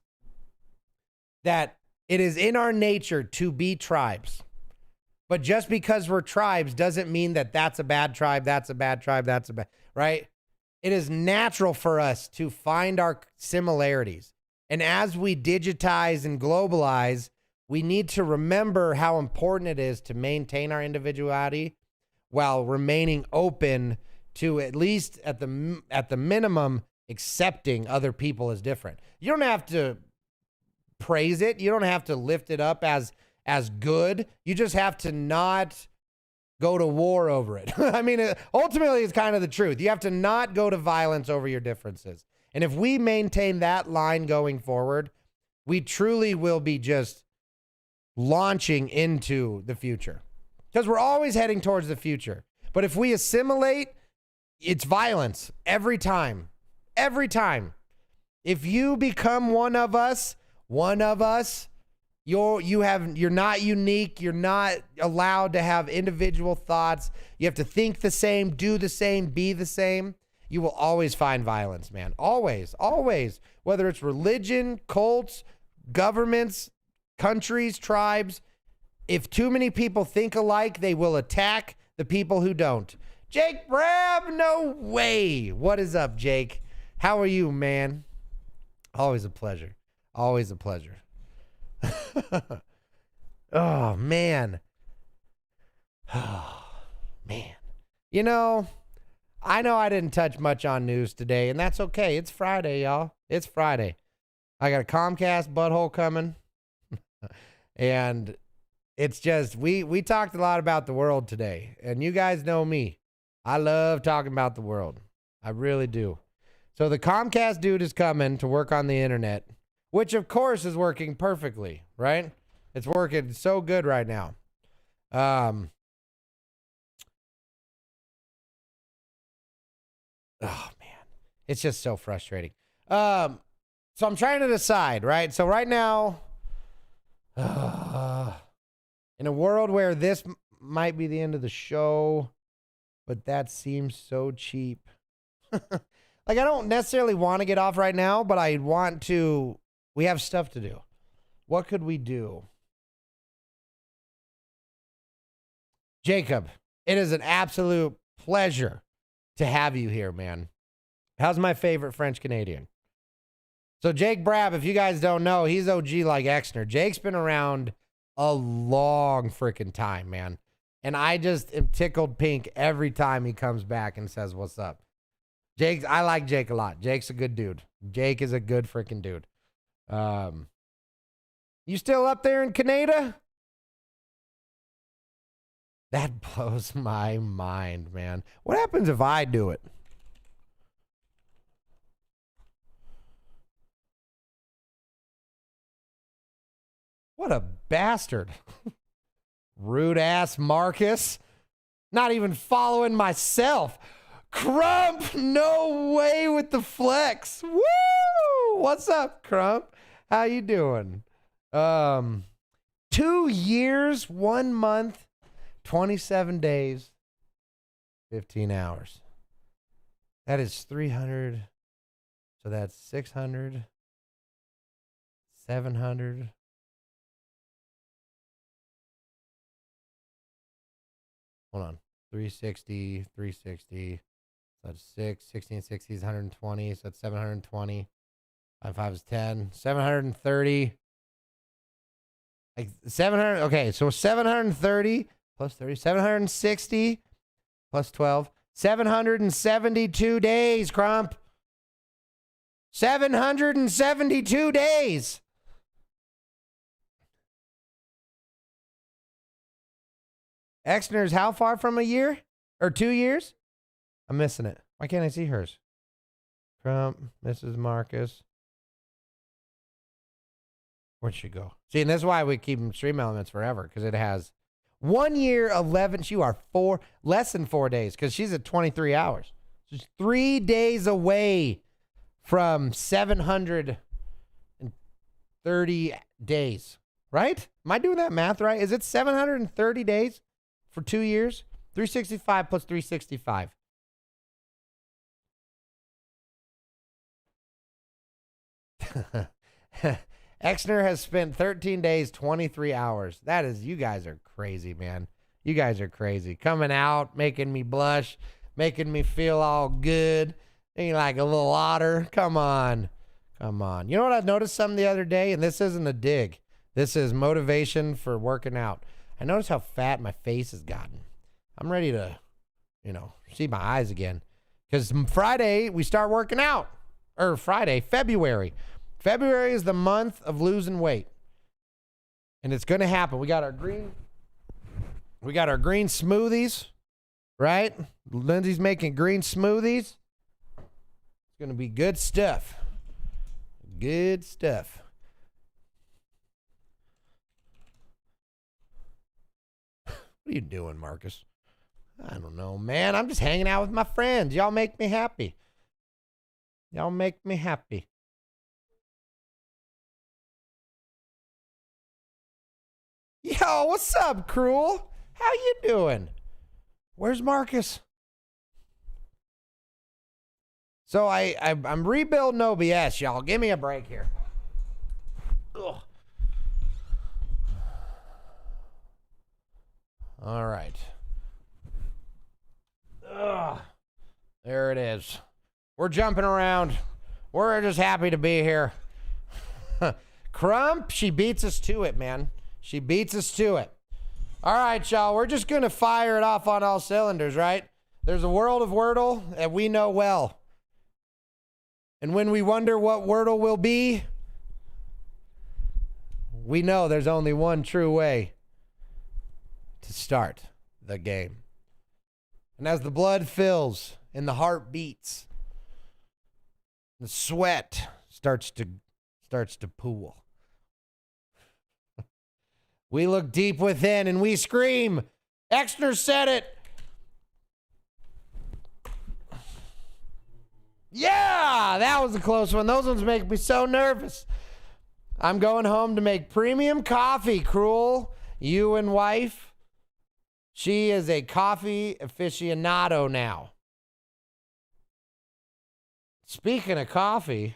[SPEAKER 2] that it is in our nature to be tribes. But just because we're tribes doesn't mean that that's a bad tribe, that's a bad tribe, that's a bad, right? It is natural for us to find our similarities. And as we digitize and globalize, we need to remember how important it is to maintain our individuality while remaining open to, at least at the minimum, accepting other people as different. You don't have to praise it. You don't have to lift it up as good. You just have to not go to war over it. I mean, ultimately, it's kind of the truth. You have to not go to violence over your differences. And if we maintain that line going forward, we truly will be just launching into the future. Because we're always heading towards the future. But if we assimilate, it's violence every time. Every time. If you become one of us, you're not unique. You're not allowed to have individual thoughts. You have to think the same, do the same, be the same. You will always find violence, man. Always, always. Whether it's religion, cults, governments, countries, tribes. If too many people think alike, they will attack the people who don't. Jake Brab, no way. What is up, Jake? How are you, man? Always a pleasure. Always a pleasure. Oh, man. Oh, man. You know I didn't touch much on news today, and that's okay. It's Friday, y'all. It's Friday. I got a Comcast butthole coming. And it's just, we talked a lot about the world today. And you guys know me. I love talking about the world. I really do. So the Comcast dude is coming to work on the internet, which of course is working perfectly, right? It's working so good right now. Oh man, it's just so frustrating. So I'm trying to decide, right? So right now, in a world where this might be the end of the show, but that seems so cheap. Like, I don't necessarily want to get off right now, but I want to. We have stuff to do. What could we do? Jacob, it is an absolute pleasure to have you here, man. How's my favorite French Canadian? So Jake Brab, if you guys don't know, he's OG like Exner. Jake's been around a long freaking time, man. And I just am tickled pink every time he comes back and says, what's up? I like Jake a lot. Jake's a good dude. Jake is a good freaking dude. You still up there in Canada? That blows my mind, man. What happens if I do it? What a bastard. Rude ass Markus. Not even following myself. Crump, no way with the flex. Woo! What's up, Crump? How you doing? 2 years, 1 month, 27 days, 15 hours. That is 300. So that's 600, 700. Hold on. 360, 360. So that's 1660 is 120. So that's 720. 5 is 10. 730. Like 700. Okay, so 730 plus 30. 760 plus 12. 772 days, Crump. 772 days. Exner's how far from a year? Or 2 years? I'm missing it. Why can't I see hers? Crump, Mrs. Markus. Where'd she go? See, and that's why we keep Stream Elements forever, because it has 1 year, 11. You are less than 4 days, because she's at 23 hours. She's 3 days away from 730 days, right? Am I doing that math right? Is it 730 days for 2 years? 365 plus 365. Exner has spent 13 days, 23 hours. That is, you guys are crazy, man. You guys are crazy. Coming out, making me blush, making me feel all good. Ain't like a little otter. Come on. Come on. You know what I noticed something the other day? And this isn't a dig. This is motivation for working out. I noticed how fat my face has gotten. I'm ready to, see my eyes again. Because Friday, we start working out. Or February. February is the month of losing weight. And it's going to happen. We got our green We got our green smoothies, right? Lindsay's making green smoothies. It's going to be good stuff. Good stuff. What are you doing, Marcus? I don't know, man. I'm just hanging out with my friends. Y'all make me happy. Y'all make me happy. Yo, what's up, Cruel? How you doing? Where's Marcus? So I'm rebuilding OBS, y'all. Give me a break here. Ugh. All right. Ugh. There it is. We're jumping around. We're just happy to be here. Crump, she beats us to it, man. She beats us to it. All right, y'all. We're just going to fire it off on all cylinders, right? There's a world of Wordle that we know well. And when we wonder what Wordle will be, we know there's only one true way to start the game. And as the blood fills and the heart beats, the sweat starts to pool. We look deep within and we scream, Exner said it. Yeah, that was a close one. Those ones make me so nervous. I'm going home to make premium coffee, Cruel. You and wife. She is a coffee aficionado now. Speaking of coffee,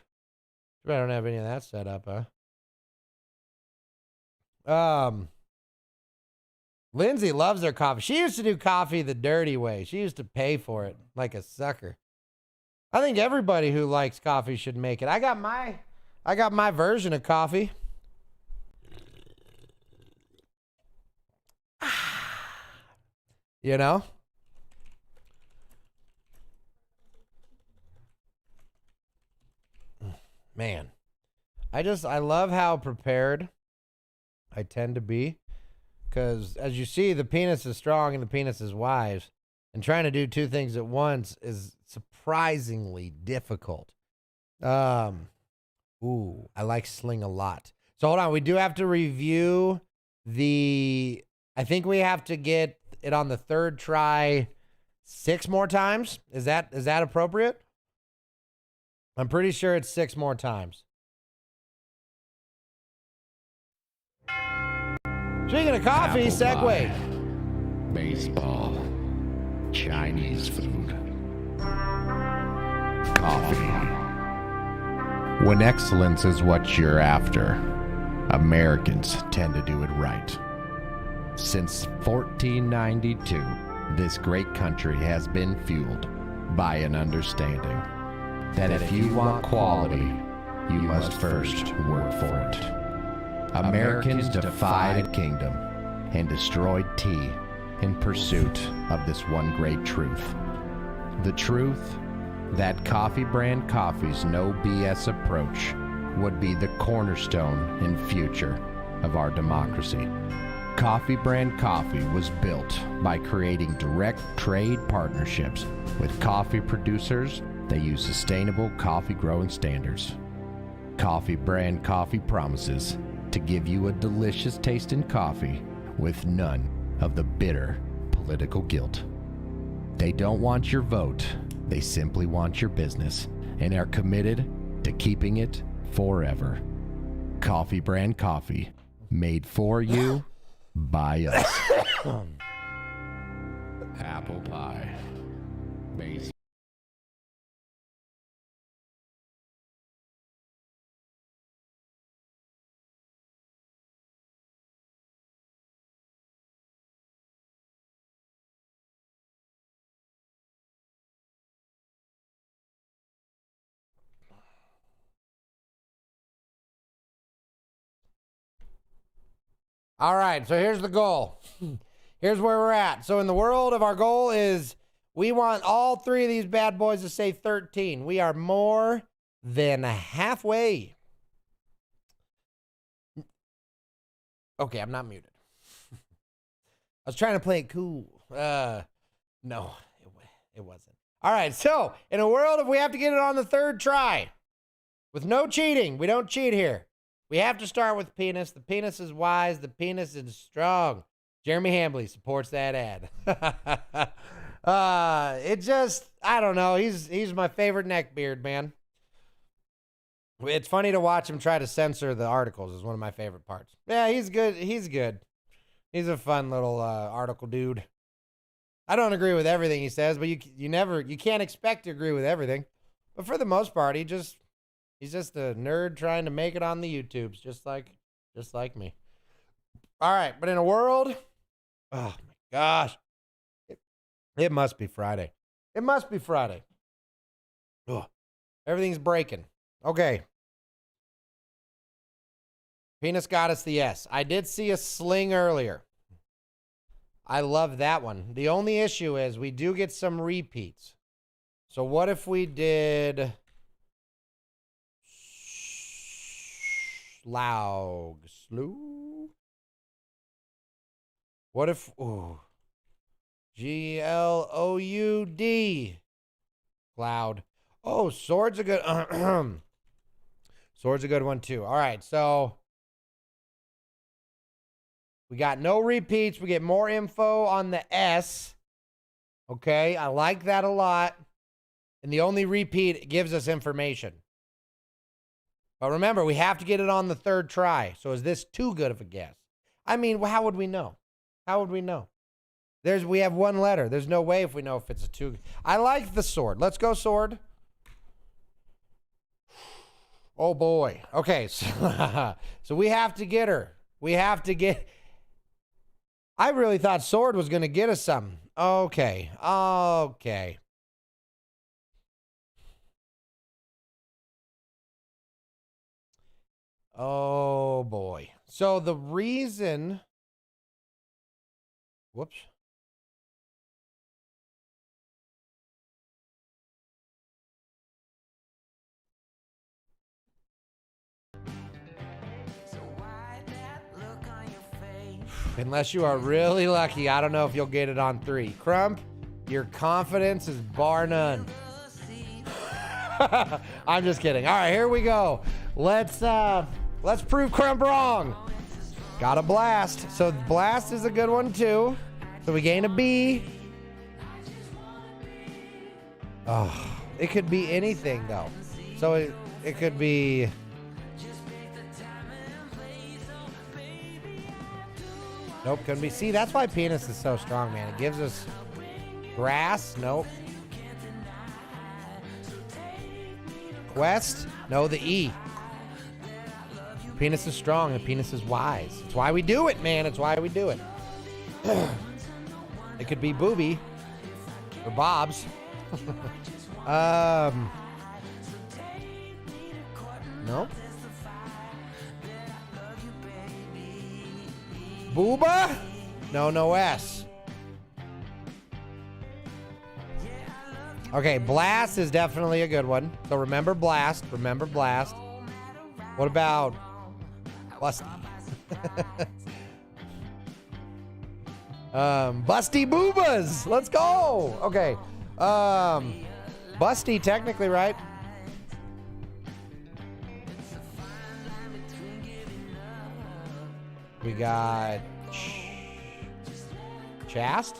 [SPEAKER 2] I don't have any of that set up, huh? Lindsay loves her coffee. She used to do coffee the dirty way. She used to pay for it like a sucker. I think everybody who likes coffee should make it. I got my version of coffee. You know? Man, I love how prepared I tend to be, because as you see, the penis is strong and the penis is wise, and trying to do two things at once is surprisingly difficult. I like Sling a lot. So hold on, we do have to review I think we have to get it on the third try 6 more times. Is that appropriate? I'm pretty sure it's 6 more times. Speaking of coffee, segue.
[SPEAKER 3] Baseball, Chinese food, coffee. When excellence is what you're after, Americans tend to do it right. Since 1492, this great country has been fueled by an understanding that if you want quality, you must first work for it. Americans defied a kingdom and destroyed tea in pursuit of this one great truth. The truth that Coffee Brand Coffee's no BS approach would be the cornerstone and future of our democracy. Coffee Brand Coffee was built by creating direct trade partnerships with coffee producers that use sustainable coffee growing standards. Coffee Brand Coffee promises to give you a delicious tasting coffee with none of the bitter political guilt. They don't want your vote, they simply want your business and are committed to keeping it forever. Coffee Brand Coffee, made for you by us. Apple pie. Base.
[SPEAKER 2] All right, so here's the goal. Here's where we're at. So in the world of our goal is we want all 3 of these bad boys to say 13. We are more than halfway. Okay, I'm not muted. I was trying to play it cool. No, it wasn't. All right, so in a world if we have to get it on the third try, with no cheating, we don't cheat here. We have to start with penis. The penis is wise. The penis is strong. Jeremy Hambley supports that ad. It just, I don't know. He's my favorite neckbeard, man. It's funny to watch him try to censor the articles is one of my favorite parts. Yeah, he's good. He's good. He's a fun little article dude. I don't agree with everything he says, but you can't expect to agree with everything. But for the most part, he's just a nerd trying to make it on the YouTubes, just like me. All right, but in a world, oh my gosh, it must be Friday. It must be Friday. Ugh. Everything's breaking. Okay. Penis got us the S. I did see a sling earlier. I love that one. The only issue is we do get some repeats. So what if we did Slaug? Slew? What if, ooh, Gloud? Cloud. Oh, sword's a good, sword's a good one too. All right, so we got no repeats. We get more info on the S. Okay, I like that a lot. And the only repeat gives us information. But remember, we have to get it on the third try. So is this too good of a guess? I mean, how would we know? How would we know? We have one letter. There's no way if we know if it's a two. I like the sword. Let's go sword. Oh boy. Okay, so we have to get her. We have to get. I really thought sword was going to get us something. Okay. Okay. Oh boy. So the reason. Whoops. Unless you are really lucky, I don't know if you'll get it on 3. Crump, your confidence is bar none. I'm just kidding. All right, here we go. Let's prove Crump wrong. Got a blast. So blast is a good one too. So we gain a B. Oh, it could be anything though. So it could be. Nope, couldn't be. See, that's why penis is so strong, man. It gives us grass. Nope. Quest. No, the E. Penis is strong and penis is wise. It's why we do it, man. It's why we do it. It could be booby or Bob's. Nope. Booba? No S. Okay, blast is definitely a good one. So remember blast. Remember blast. What about busty? Busty boobas. Let's go. Okay. Busty technically, right? We got chast.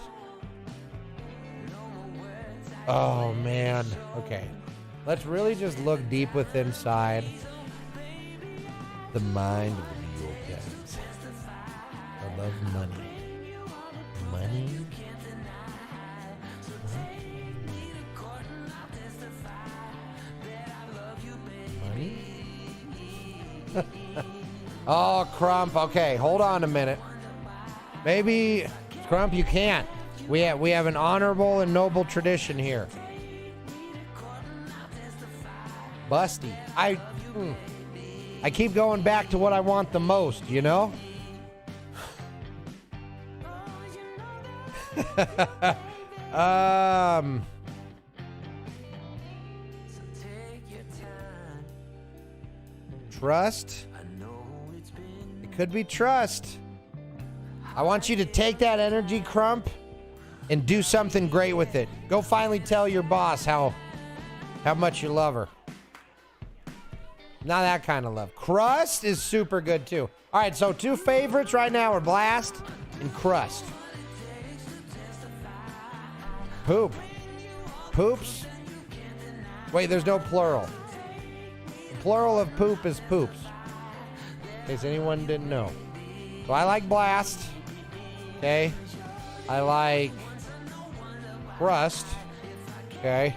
[SPEAKER 2] Oh man. Okay. Let's really just look deep within inside the mind of the New York guys. I love money. Money. Money. Oh, Crump. Okay, hold on a minute. Maybe, Crump, you can't. We have an honorable and noble tradition here. Busty. I keep going back to what I want the most, you know? Trust. It could be trust. I want you to take that energy, Crump, and do something great with it. Go finally tell your boss how much you love her. Not that kind of love. Crust is super good too. All right, so 2 favorites right now are Blast and Crust. Poop. Poops. Wait, there's no plural. The plural of poop is poops. In case anyone didn't know. So I like Blast. Okay. I like Crust. Okay.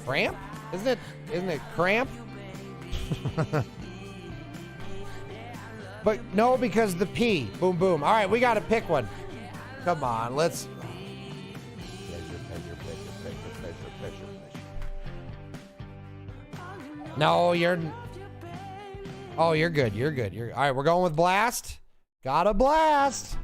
[SPEAKER 2] Cramp? Isn't it cramp? But no, because the P. Boom, boom. All right, we got to pick one. Come on, let's. No, you're. Oh, you're good. You're good. All right, we're going with Blast. Got a Blast.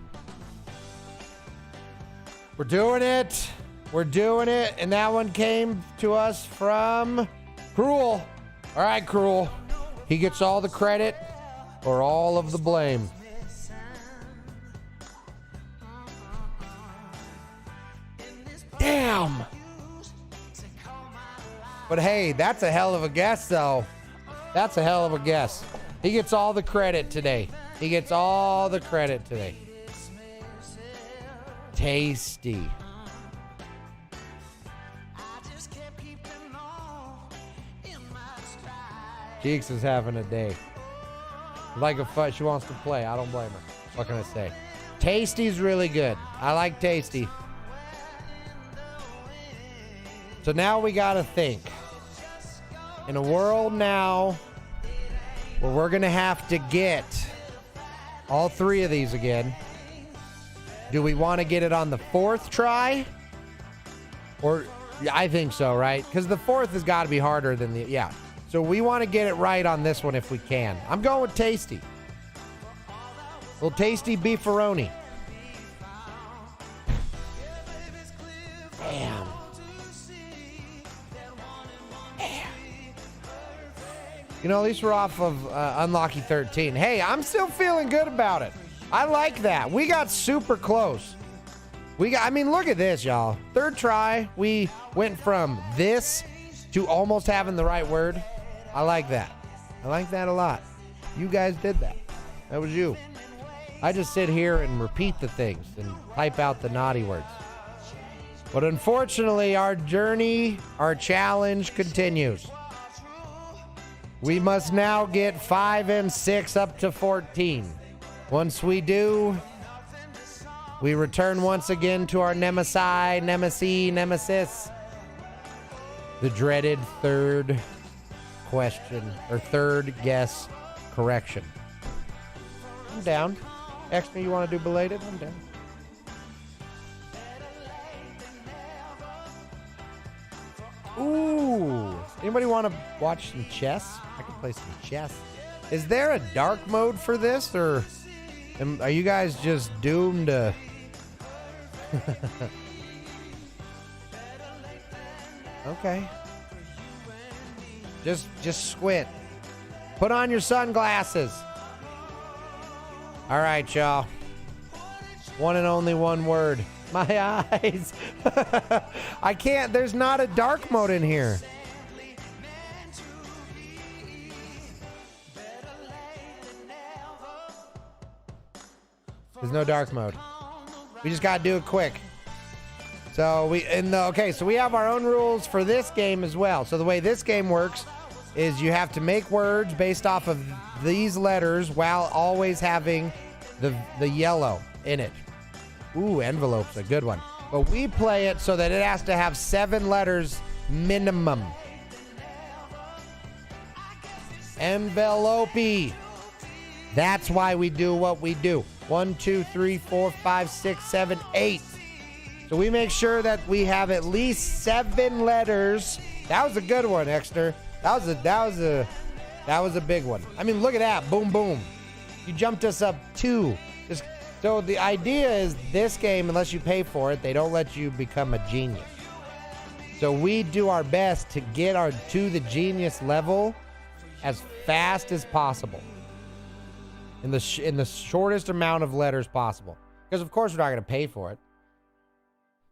[SPEAKER 2] We're doing it. We're doing it. And that one came to us from Cruel. All right, Cruel. He gets all the credit or all of the blame. Damn. But hey, that's a hell of a guess, though. That's a hell of a guess. He gets all the credit today. He gets all the credit today. Tasty. Cheeks is having a day. Like a fuss, she wants to play. I don't blame her. What can I say? Tasty's really good. I like Tasty. So now we gotta think. In a world now where we're gonna have to get all 3 of these again, do we want to get it on the 4th try? Or, yeah, I think so, right? Because the 4th has got to be harder than the, yeah. So we want to get it right on this one if we can. I'm going with Tasty. Little Tasty beefaroni. Damn. You know, at least we're off of Unlucky 13. Hey, I'm still feeling good about it. I like that. We got super close. I mean, look at this, y'all. 3rd try, we went from this to almost having the right word. I like that. I like that a lot. You guys did that. That was you. I just sit here and repeat the things and type out the naughty words. But unfortunately, our journey, our challenge continues. We must now get 5 and 6 up to 14. Once we do, we return once again to our nemesis, the dreaded 3rd question, or 3rd guess correction. I'm down. Extra, you want to do belated? I'm down. Ooh. Anybody want to watch some chess? I can play some chess. Is there a dark mode for this, or are you guys just doomed to... Okay. Just squint. Put on your sunglasses. All right, y'all. One and only one word. My eyes. I can't. There's not a dark mode in here. There's no dark mode. We just gotta do it quick. So we have our own rules for this game as well. So the way this game works is you have to make words based off of these letters while always having the yellow in it. Ooh, envelope's a good one. But we play it so that it has to have 7 letters minimum. Envelope. That's why we do what we do. 1, 2, 3, 4, 5, 6, 7, 8. So we make sure that we have at least 7 letters. That was a good one, Exner. That was a big one. I mean, look at that. Boom, boom. You jumped us up 2. So the idea is this game, unless you pay for it, they don't let you become a genius. So we do our best to get to the genius level as fast as possible. In the shortest amount of letters possible. Because of course we're not going to pay for it.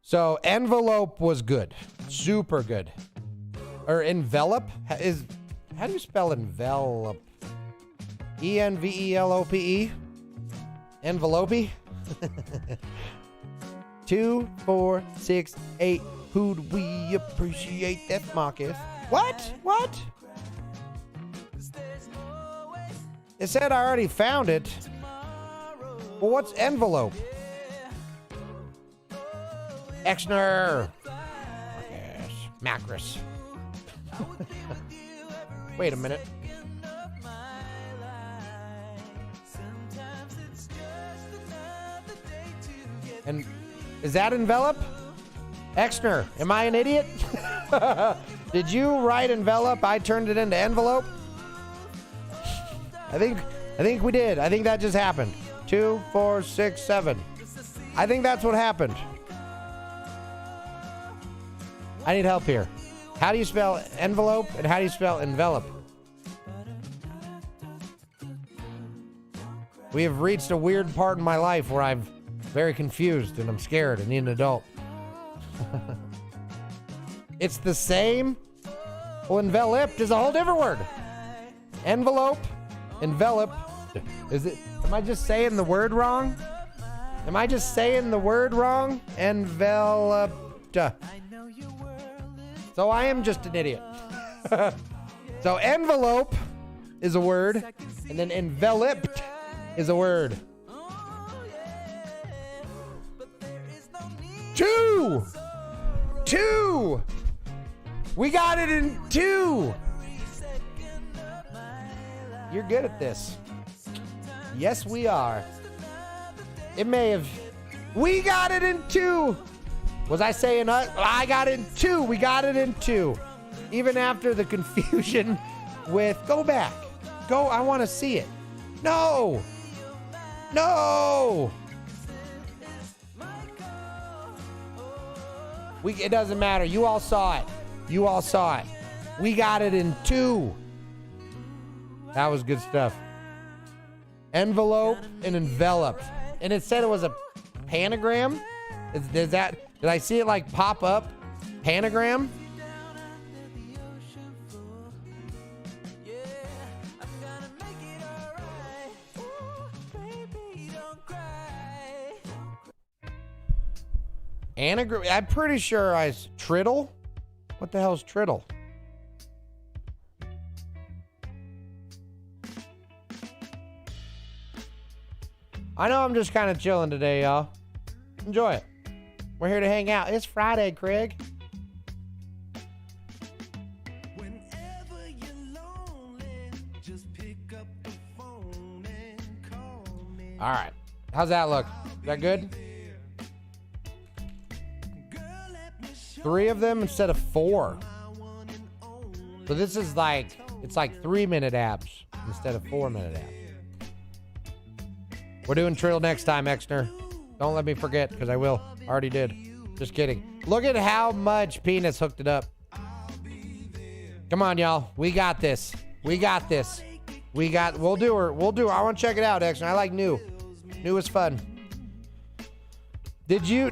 [SPEAKER 2] So envelope was good. Super good. Or envelop is, how do you spell envelop? E-N-V-E-L-O-P-E? Envelope? 2, 4, 6, 8. Who'd we appreciate? That's Marcus. What? It said I already found it. Well, what's envelope? Exner. Yes. Macros. Wait a minute. And is that envelope? Exner, am I an idiot? Did you write envelope? I turned it into envelope? I think we did. I think that just happened. 2, 4, 6, 7. I think that's what happened. I need help here. How do you spell envelope and how do you spell envelop? We have reached a weird part in my life where I'm very confused and I'm scared and need an adult. It's the same. Well, enveloped is a whole different word. Envelope, envelop. Is it? Am I just saying the word wrong? Enveloped. So I am just an idiot. So envelope is a word, and then enveloped is a word. 2. We got it in 2. You're good at this. Yes, we are. It may have. We got it in 2. Was I saying I got it in 2? We got it in 2. Even after the confusion with go back. Go, I want to see it. No. It doesn't matter. You all saw it. We got it in 2. That was good stuff. Envelope and enveloped. And it said it was a panagram. Did I see it like pop up? Panagram? Anagram? I'm pretty sure Triddle? What the hell is Triddle? I know I'm just kind of chilling today, y'all. Enjoy it. We're here to hang out. It's Friday, Craig.
[SPEAKER 1] Whenever you're lonely, just pick up the phone and call me.
[SPEAKER 2] All right. How's that look? Is that good? 3 of them instead of 4. So this is like, it's like 3-minute abs instead of 4-minute abs. We're doing Triddle next time, Exner. Don't let me forget, because I will. Already did. Just kidding. Look at how much penis hooked it up. Come on, y'all. We got this. We'll do her. I want to check it out, Exner. I like new. New is fun. Did you,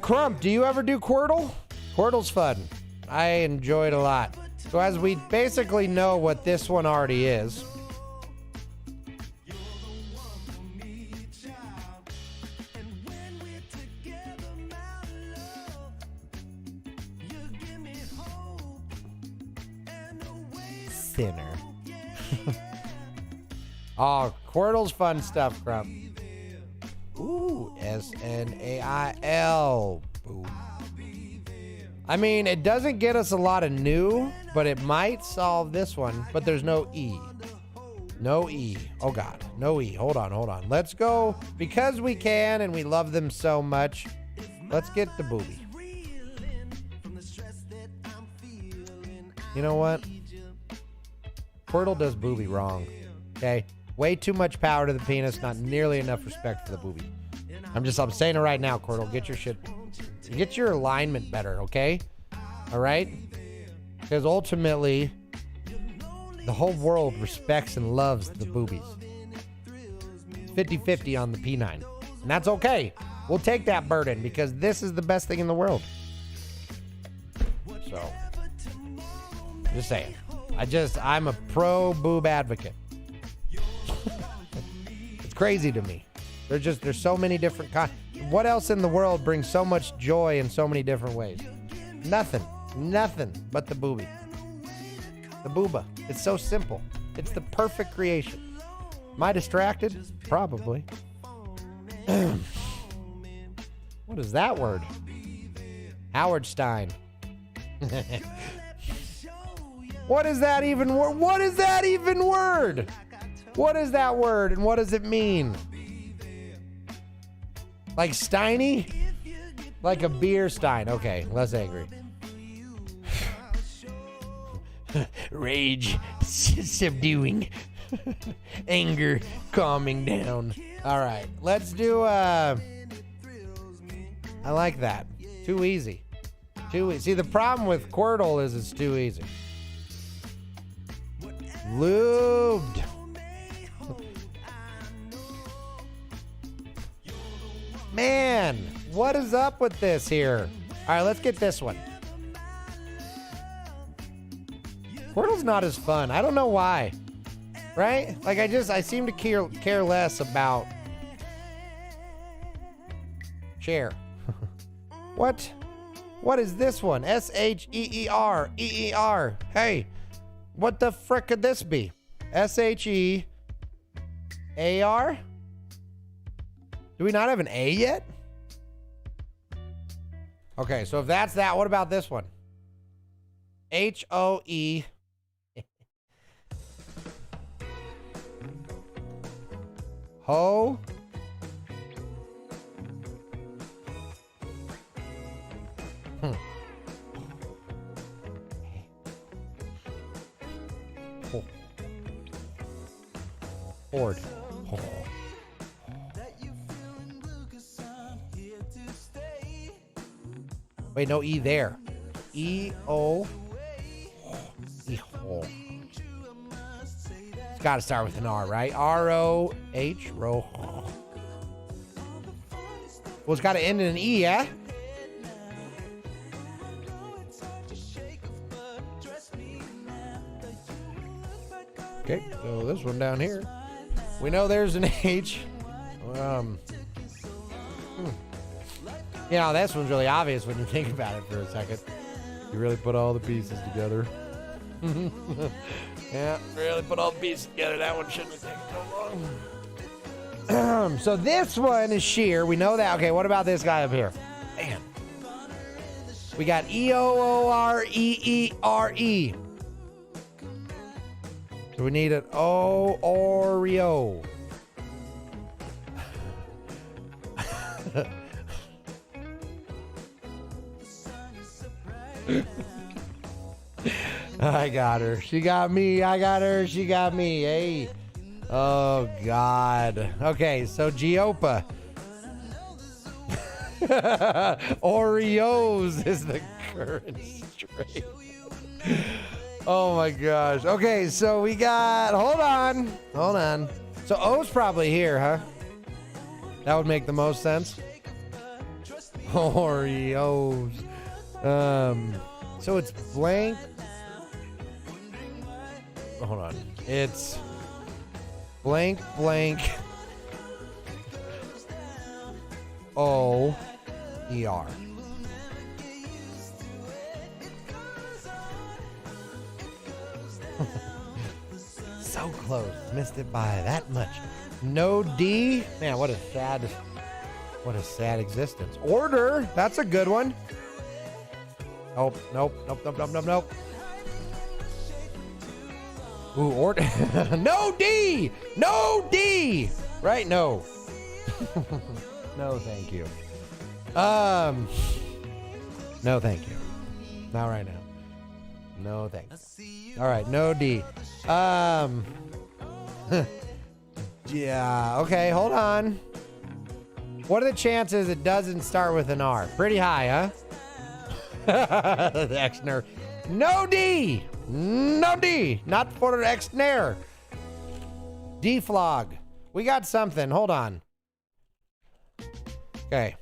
[SPEAKER 2] Crump, do you ever do Quordle? Quordle's fun. I enjoy it a lot. So as we basically know what this one already is. Sinner. Oh, Quordle's fun stuff, Crump. Ooh, S-N-A-I-L. Boom. I mean, it doesn't get us a lot of new, but it might solve this one. But there's no E. No E. Oh, God. No E. Hold on. Let's go. Because we can and we love them so much, let's get the booby. You know what? Quordle does booby wrong. Okay? Way too much power to the penis, not nearly enough respect for the booby. I'm saying it right now, Quordle. Get your shit. Get your alignment better, okay? All right? Because ultimately, the whole world respects and loves the boobies. It's 50-50 on the P9. And that's okay. We'll take that burden because this is the best thing in the world. So, just saying. I'm a pro boob advocate. It's crazy to me. There's so many different kinds. What else in the world brings so much joy in so many different ways? Nothing but the boobie. The booba. It's so simple. It's the perfect creation. Am I distracted? Probably. What is that word? Howard Stein. What is that even word? What is that even word? What is that word and what does it mean? Like Steiny? Like a beer stein. Okay, less angry. Rage subduing. Anger calming down. All right, let's do I like that. Too easy. See, the problem with Quordle is it's too easy. Lubed. Man, what is up with this here? All right, let's get this one. Quordle's not as fun. I don't know why. Right? Like, I seem to care less about share. What? What is this one? SHEER. EER. Hey, what the frick could this be? SHEAR? Do we not have an A yet? Okay, so if that's that, what about this one? HOE. Ho. Horde. Oh. Wait, no E there. E-O. E-O. It's got to start with an R, right? R-O-H. Ro. Well, it's got to end in an E, yeah? Okay, so this one down here. We know there's an H. You know, this one's really obvious when you think about it for a second. You really put all the pieces together. Yeah, really put all the pieces together. That one shouldn't have taken so long. So this one is sheer. We know that. Okay, what about this guy up here? Man. We got E-O-O-R-E-E-R-E. So we need an O-Oreo. I got her. She got me. I got her. She got me. Hey. Oh, God. Okay, so Geopa. Oreos is the current strain. Oh, my gosh. Okay, so we got... Hold on. So O's probably here, huh? That would make the most sense. Oreos. So it's blank. Hold on. It's blank. O-E-R. So close. Missed it by that much. No D. Man, what a sad existence. Order. That's a good one. Nope. Ooh, order. No D. Right? No. No, thank you. No, thank you. Not right now. No, thank you. All right, no D. Yeah, okay, hold on. What are the chances it doesn't start with an R? Pretty high, huh? The X-ner. No D! No D. Not for exner. Deflog. We got something. Hold on. Okay.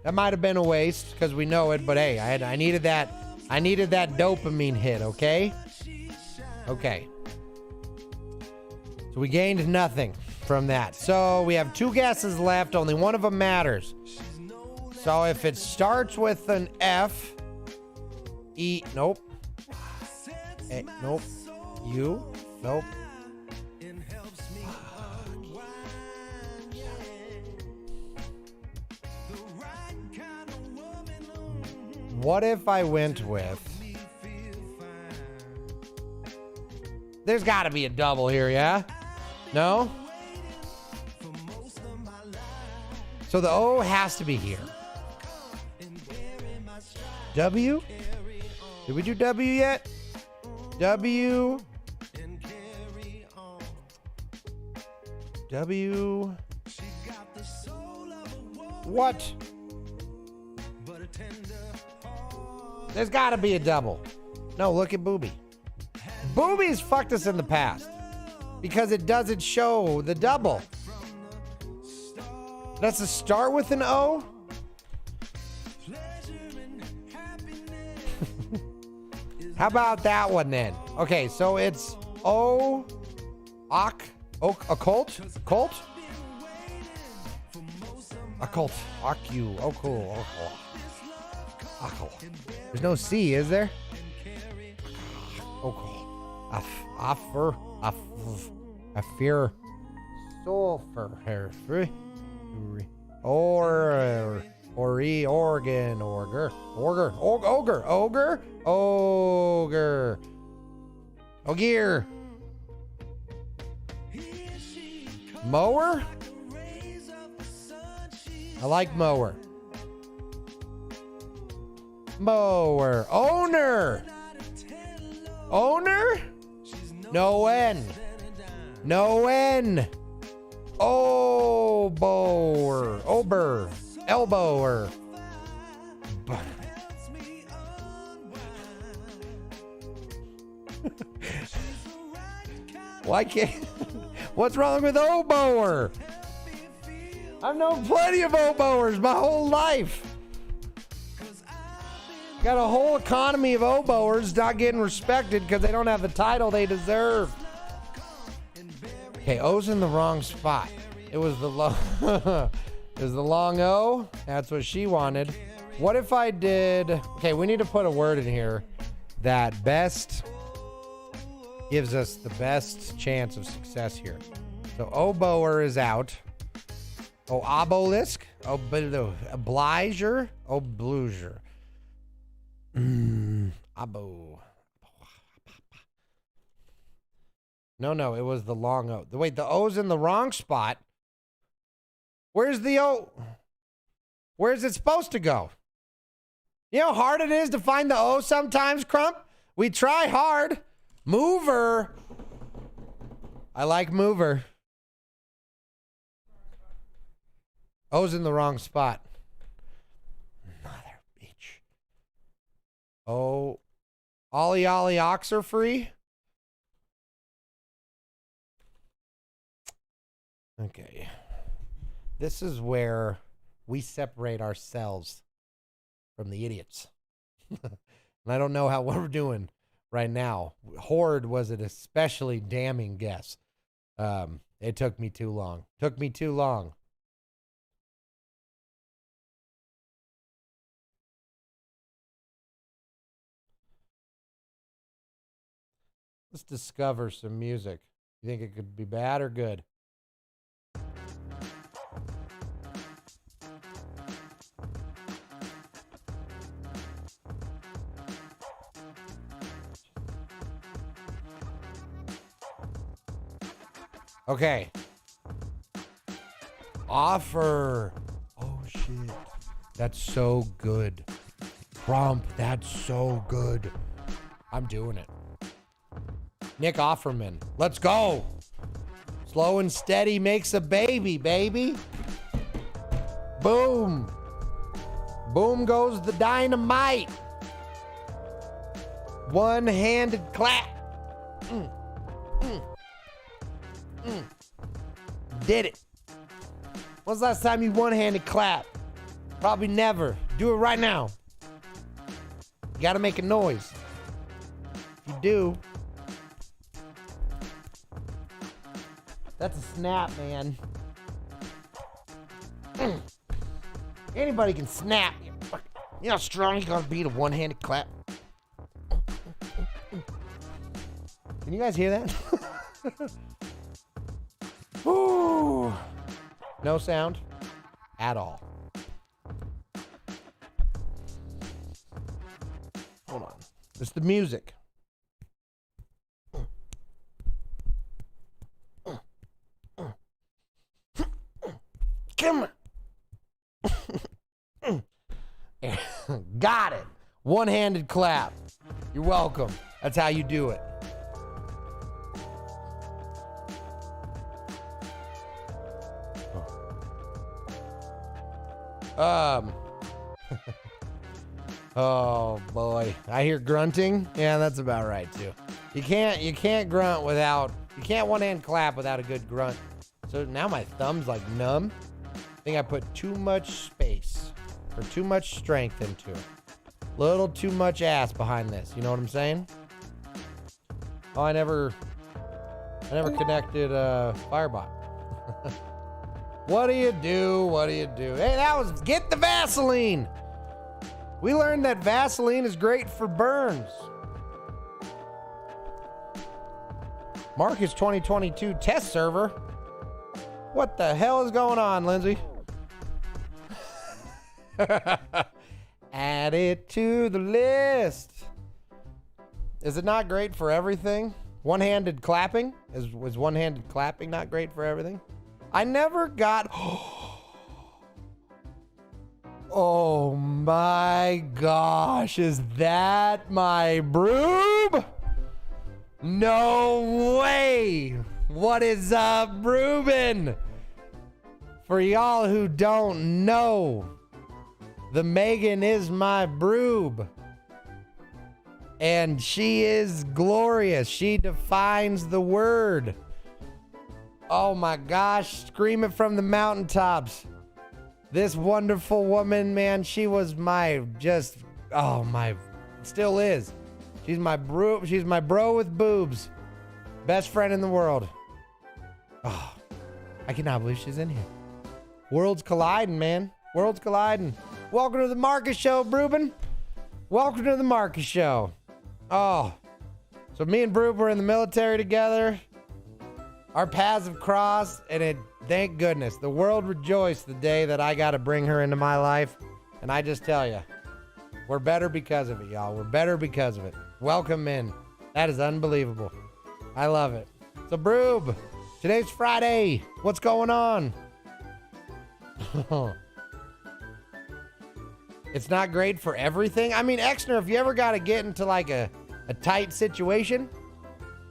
[SPEAKER 2] That might have been a waste because we know it, but hey, I needed that. I needed that dopamine hit, okay? Okay. So we gained nothing from that. So we have 2 guesses left. Only one of them matters. So if it starts with an F, E, nope. A, nope. U, nope. What if I went with... There's got to be a double here, yeah? No? So the O has to be here. W? Did we do W yet? W. W. What? There's got to be a double. No, look at Booby. Booby's fucked us in the past because it doesn't show the double. That's a start with an O? How about that one then? Okay, so it's O, occult, colt, occult, OQ, oh cool, oh cool, occult. There's no C, is there? Oh cool, offer, fear, sulfur, organ, ogre, ogier, mower. I like mower. Mower, owner. No N. No N. Ober, elbower. Why can't... What's wrong with oboer? I've known plenty of oboers my whole life. Got a whole economy of oboers not getting respected because they don't have the title they deserve. Okay, O's in the wrong spot. It was the long... It was the long O. That's what she wanted. What if I did... Okay, we need to put a word in here that best gives us the best chance of success here. So oboer is out. Oh, obelisk. Obliger. Obluger. Abo. No, it was the long O. Wait, the O's in the wrong spot. Where's the O? Where's it supposed to go? You know how hard it is to find the O sometimes, Crump? We try hard. Mover. I like mover. O's in the wrong spot. Mother bitch. Oh. Ollie ox are free? Okay. This is where we separate ourselves from the idiots. And I don't know what we're doing right now. Horde was an especially damning guess. It took me too long. Let's discover some music. You think it could be bad or good? Okay. Offer. Oh, shit. That's so good. Prompt. That's so good. I'm doing it. Nick Offerman. Let's go. Slow and steady makes a baby, baby. Boom. Boom goes the dynamite. One-handed clap. Did it. When's the last time you one-handed clap? Probably never. Do it right now. You gotta make a noise. If you do, that's a snap, man. Anybody can snap. You know how strong you gotta be to one-handed clap? Can you guys hear that? Woo! No sound at all. Hold on. It's the music. Come on. Got it. One-handed clap. You're welcome. That's how you do it. Oh boy, I hear grunting. Yeah, that's about right too. You can't grunt without, you can't one-hand clap without a good grunt. So now my thumb's like numb. I think I put too much space or too much strength into it. Little too much ass behind this. You know what I'm saying? Oh, I never connected Firebot. What do you do? What do you do? Hey, that was get the Vaseline. We learned that Vaseline is great for burns. Markus 2022 test server. What the hell is going on, Lindsay? Add it to the list. Is it not great for everything? One-handed clapping? Was one-handed clapping not great for everything? I never got... Oh my gosh, is that my broob? No way! What is up, Ruben? For y'all who don't know, the Megan is my broob. And she is glorious. She defines the word. Oh my gosh, scream it from the mountaintops. This wonderful woman, man, she was my still is. She's my bro with boobs. Best friend in the world. Oh, I cannot believe she's in here. Worlds colliding, man. Worlds colliding. Welcome to the Markus Show, Bruben. Welcome to the Markus Show. Oh, so me and Brube were in the military together. Our paths have crossed, and thank goodness. The world rejoiced the day that I got to bring her into my life. And I just tell you, we're better because of it, y'all. We're better because of it. Welcome in. That is unbelievable. I love it. So, Brube, today's Friday. What's going on? It's not great for everything. I mean, Exner, if you ever got to get into like a tight situation,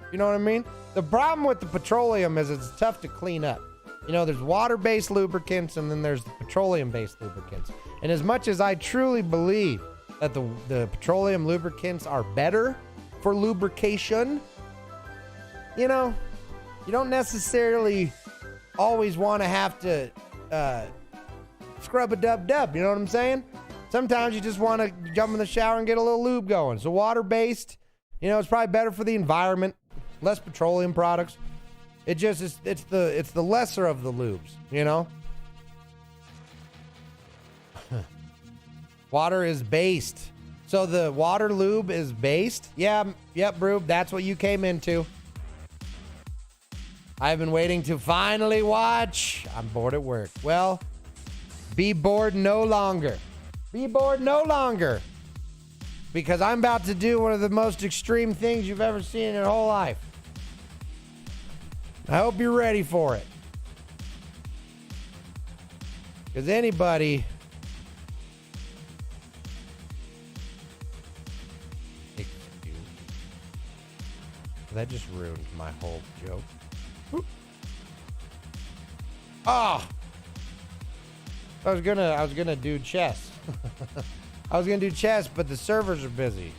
[SPEAKER 2] you know what I mean? The problem with the petroleum is it's tough to clean up. You know, there's water-based lubricants and then there's the petroleum-based lubricants. And as much as I truly believe that the petroleum lubricants are better for lubrication, you know, you don't necessarily always want to have to scrub a dub-dub, you know what I'm saying? Sometimes you just want to jump in the shower and get a little lube going. So water-based, you know, it's probably better for the environment. Less petroleum products. It just is, it's the lesser of the lubes, you know? Water is based. So the water lube is based? Yeah, yep, Brube, that's what you came into. I've been waiting to finally watch. I'm bored at work. Well, be bored no longer. Be bored no longer. Because I'm about to do one of the most extreme things you've ever seen in your whole life. I hope you're ready for it. Because anybody... That just ruined my whole joke. Oh! I was gonna do chess. I was gonna do chess, but the servers are busy.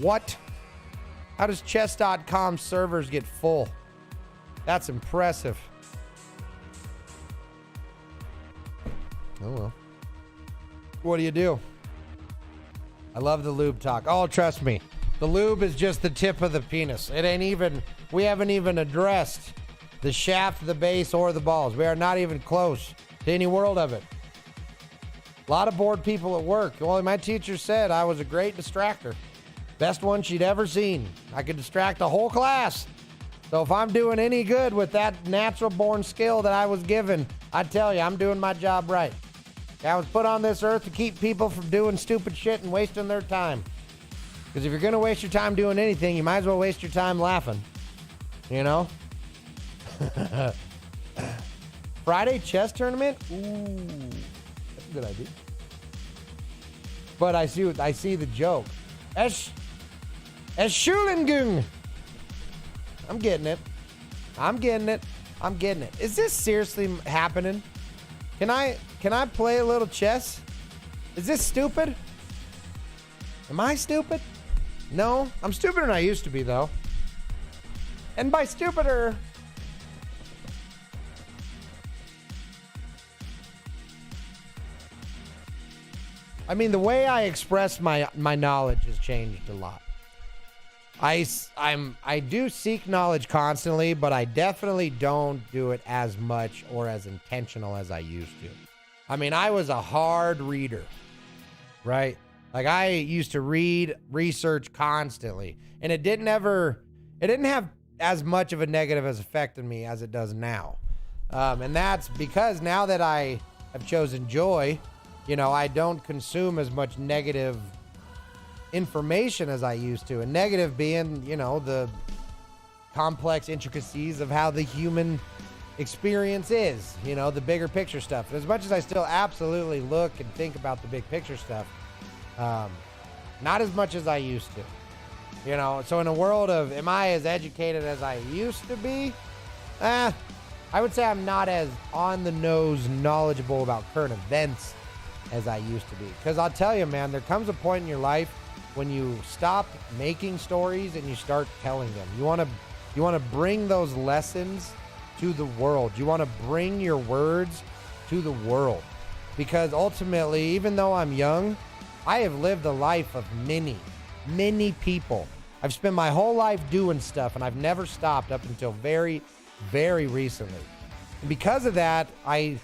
[SPEAKER 2] What? How does chess.com servers get full? That's impressive. Oh well. What do you do? I love the lube talk. Oh, trust me. The lube is just the tip of the penis. It ain't even, we haven't even addressed the shaft, the base, or the balls. We are not even close to any world of it. A lot of bored people at work. Well, my teacher said I was a great distractor. Best one she'd ever seen. I could distract a whole class. So if I'm doing any good with that natural born skill that I was given, I tell you, I'm doing my job right. I was put on this earth to keep people from doing stupid shit and wasting their time. Because if you're going to waste your time doing anything, you might as well waste your time laughing. You know? Friday chess tournament? Ooh, that's a good idea. But I see the joke. Es Schulengung. I'm getting it. Is this seriously happening? Can I play a little chess? Is this stupid? Am I stupid? No, I'm stupider than I used to be, though. And by stupider, I mean the way I express my knowledge has changed a lot. I do seek knowledge constantly, but I definitely don't do it as much or as intentional as I used to. I mean, I was a hard reader, right? Like I used to read, research constantly, and it didn't have as much of a negative effect on me as it does now. And that's because now that I have chosen joy, you know, I don't consume as much negative information as I used to. And negative being, you know, the complex intricacies of how the human experience is, you know, the bigger picture stuff. And as much as I still absolutely look and think about the big picture stuff, not as much as I used to. You know, so in a world of, am I as educated as I used to be? I would say I'm not as on the nose knowledgeable about current events as I used to be. Because I'll tell you, man, there comes a point in your life when you stop making stories and you start telling them. You want to bring those lessons to the world. You want to bring your words to the world. Because ultimately, even though I'm young, I have lived a life of many people. I've spent my whole life doing stuff, and I've never stopped up until very, very recently. And because of that, I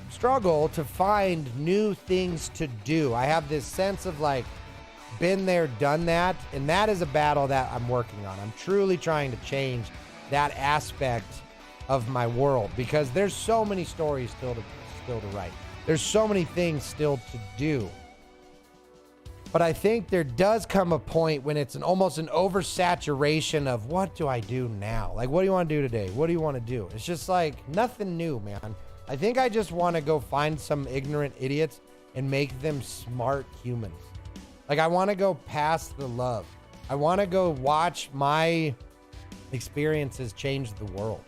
[SPEAKER 2] struggle to find new things to do. I have this sense of like, been there, done that, and that is a battle that I'm working on. I'm truly trying to change that aspect of my world because there's so many stories still to write. There's so many things still to do. But I think there does come a point when it's almost an oversaturation of what do I do now? Like, what do you want to do today? What do you want to do? It's just like nothing new, man. I think I just want to go find some ignorant idiots and make them smart humans. Like, I want to go past the love. I want to go watch my experiences change the world.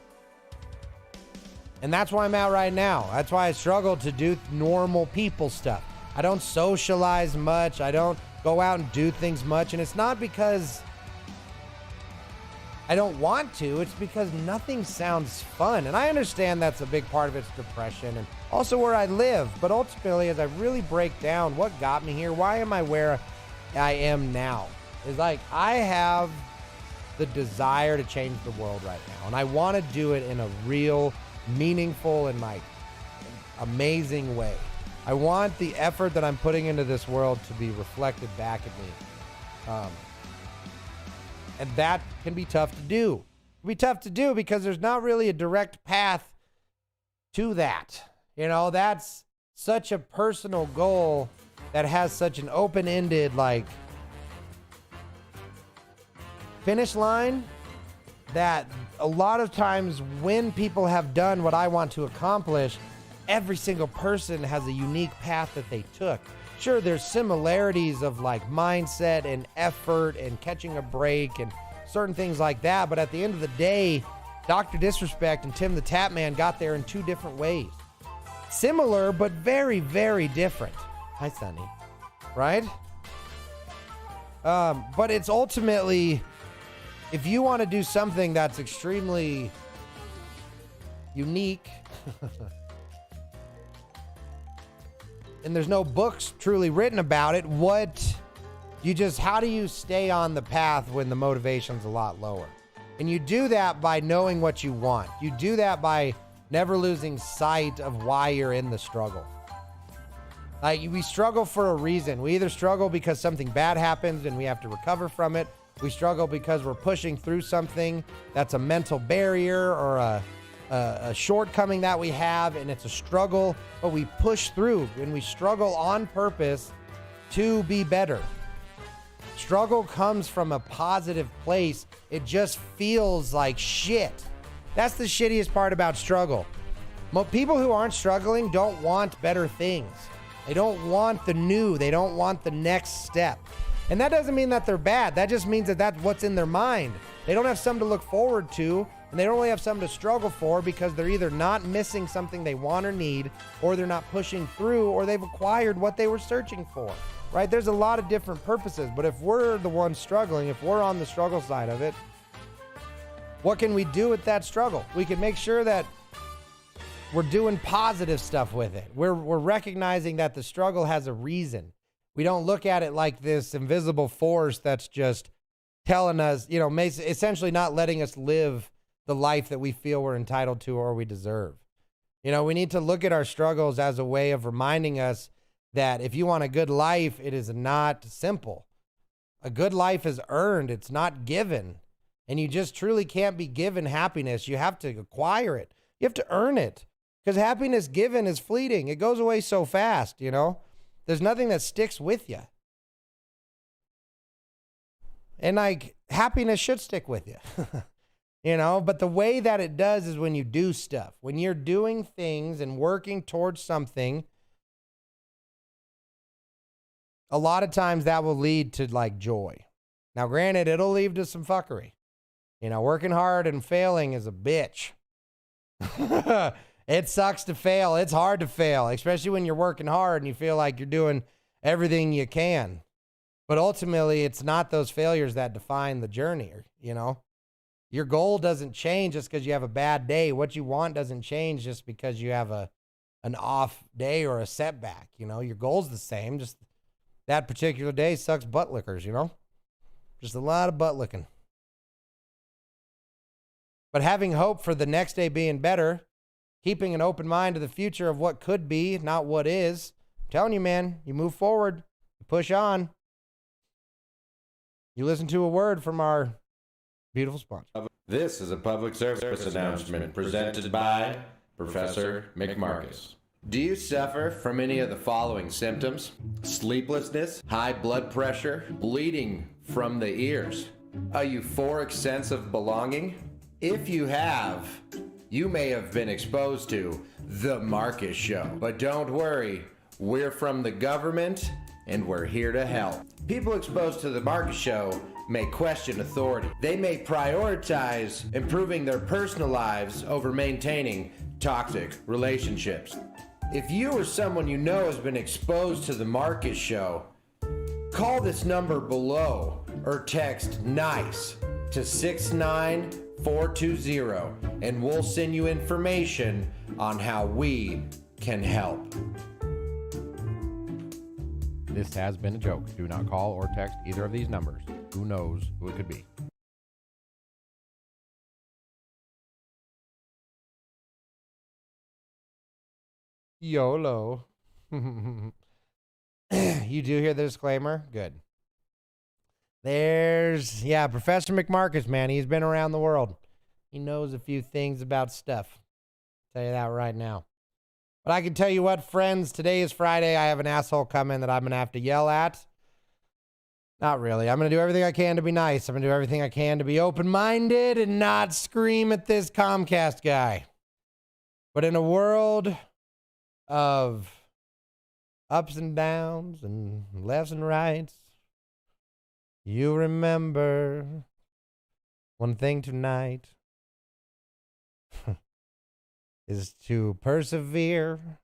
[SPEAKER 2] And that's where I'm at right now. That's why I struggle to do normal people stuff. I don't socialize much. I don't go out and do things much. And it's not because I don't want to. It's because nothing sounds fun. And I understand that's a big part of it's depression and also where I live. But ultimately, as I really break down what got me here, why am I where I am now? Is like I have the desire to change the world right now. And I want to do it in a real, meaningful, and like amazing way. I want the effort that I'm putting into this world to be reflected back at me. And that can be tough to do. It can be tough to do because there's not really a direct path to that. You know, that's such a personal goal that has such an open-ended, like, finish line that a lot of times when people have done what I want to accomplish, every single person has a unique path that they took. Sure, there's similarities of like mindset and effort and catching a break and certain things like that. But at the end of the day, Dr. Disrespect and Tim the Tap Man got there in two different ways. Similar, but very, very different. Hi, Sonny. Right? But it's ultimately, if you want to do something that's extremely unique, and there's no books truly written about it, how do you stay on the path when the motivation's a lot lower? And you do that by knowing what you want. You do that by never losing sight of why you're in the struggle. Like, we struggle for a reason. We either struggle because something bad happens and we have to recover from it. We struggle because we're pushing through something that's a mental barrier or a shortcoming that we have, and it's a struggle, but we push through and we struggle on purpose to be better. Struggle comes from a positive place. It just feels like shit. That's the shittiest part about struggle. People who aren't struggling don't want better things. They don't want the new. They don't want the next step. And that doesn't mean that they're bad. That just means that that's what's in their mind. They don't have something to look forward to, and they don't really have something to struggle for because they're either not missing something they want or need, or they're not pushing through, or they've acquired what they were searching for, right? There's a lot of different purposes, but if we're the ones struggling, if we're on the struggle side of it, what can we do with that struggle? We can make sure that we're doing positive stuff with it. We're recognizing that the struggle has a reason. We don't look at it like this invisible force that's just telling us, essentially not letting us live the life that we feel we're entitled to or we deserve. We need to look at our struggles as a way of reminding us that if you want a good life, it is not simple. A good life is earned. It's not given. And you just truly can't be given happiness. You have to acquire it. You have to earn it. Because happiness given is fleeting. It goes away so fast, There's nothing that sticks with you. And happiness should stick with you. But the way that it does is when you do stuff. When you're doing things and working towards something, a lot of times that will lead to joy. Now, granted, it'll lead to some fuckery. Working hard and failing is a bitch. It sucks to fail. It's hard to fail, especially when you're working hard and you feel like you're doing everything you can. But ultimately, it's not those failures that define the journey, Your goal doesn't change just because you have a bad day. What you want doesn't change just because you have an off day or a setback, Your goal's the same, just that particular day sucks butt lickers, Just a lot of butt licking. But having hope for the next day being better, keeping an open mind to the future of what could be, not what is. I'm telling you, man, you move forward, you push on. You listen to a word from our beautiful sponsor.
[SPEAKER 3] This is a public service announcement presented by Professor McMarcus. Do you suffer from any of the following symptoms? Sleeplessness, high blood pressure, bleeding from the ears, a euphoric sense of belonging? If you have, you may have been exposed to The Markus Show. But don't worry, we're from the government and we're here to help. People exposed to The Markus Show may question authority. They may prioritize improving their personal lives over maintaining toxic relationships. If you or someone you know has been exposed to The Markus Show, call this number below or text NICE to 69420 and we'll send you information on how we can help.
[SPEAKER 4] This has been a joke. Do not call or text either of these numbers. Who knows who it could be?
[SPEAKER 2] YOLO. You do hear the disclaimer? Good. There's, Professor McMarcus, man. He's been around the world. He knows a few things about stuff. I'll tell you that right now. But I can tell you what, friends, today is Friday. I have an asshole coming that I'm going to have to yell at. Not really. I'm going to do everything I can to be nice. I'm going to do everything I can to be open-minded and not scream at this Comcast guy. But in a world of ups and downs and lefts and rights, you remember one thing tonight is to persevere,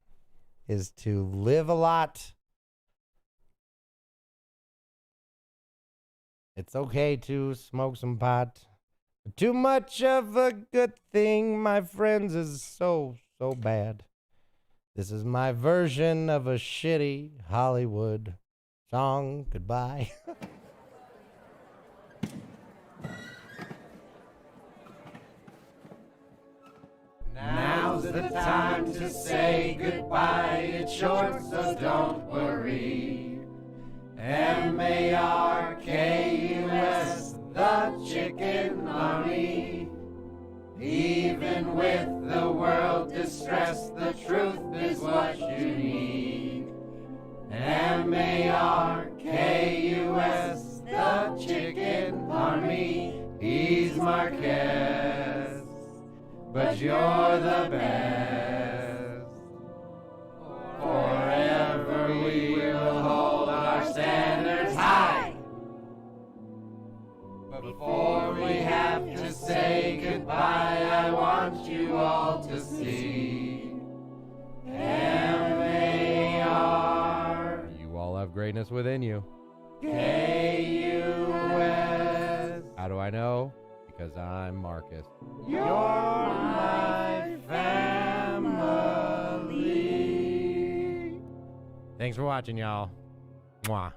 [SPEAKER 2] is to live a lot, It's okay to smoke some pot. But too much of a good thing, my friends, is so bad. This is my version of a shitty Hollywood song. Goodbye.
[SPEAKER 3] Now's the time to say goodbye. It's short, so don't worry. MARKUS, the chicken army. Even with the world distressed, the truth is what you need. MARKUS, the chicken army. He's Marquez, but you're the best. Forever we will hold our standards high. But before we have to say goodbye, I want you all to see MAR.
[SPEAKER 4] You all have greatness within you.
[SPEAKER 3] KUS.
[SPEAKER 4] How do I know? Because I'm Marcus.
[SPEAKER 3] You're my family.
[SPEAKER 4] Thanks for watching, y'all. Mwah.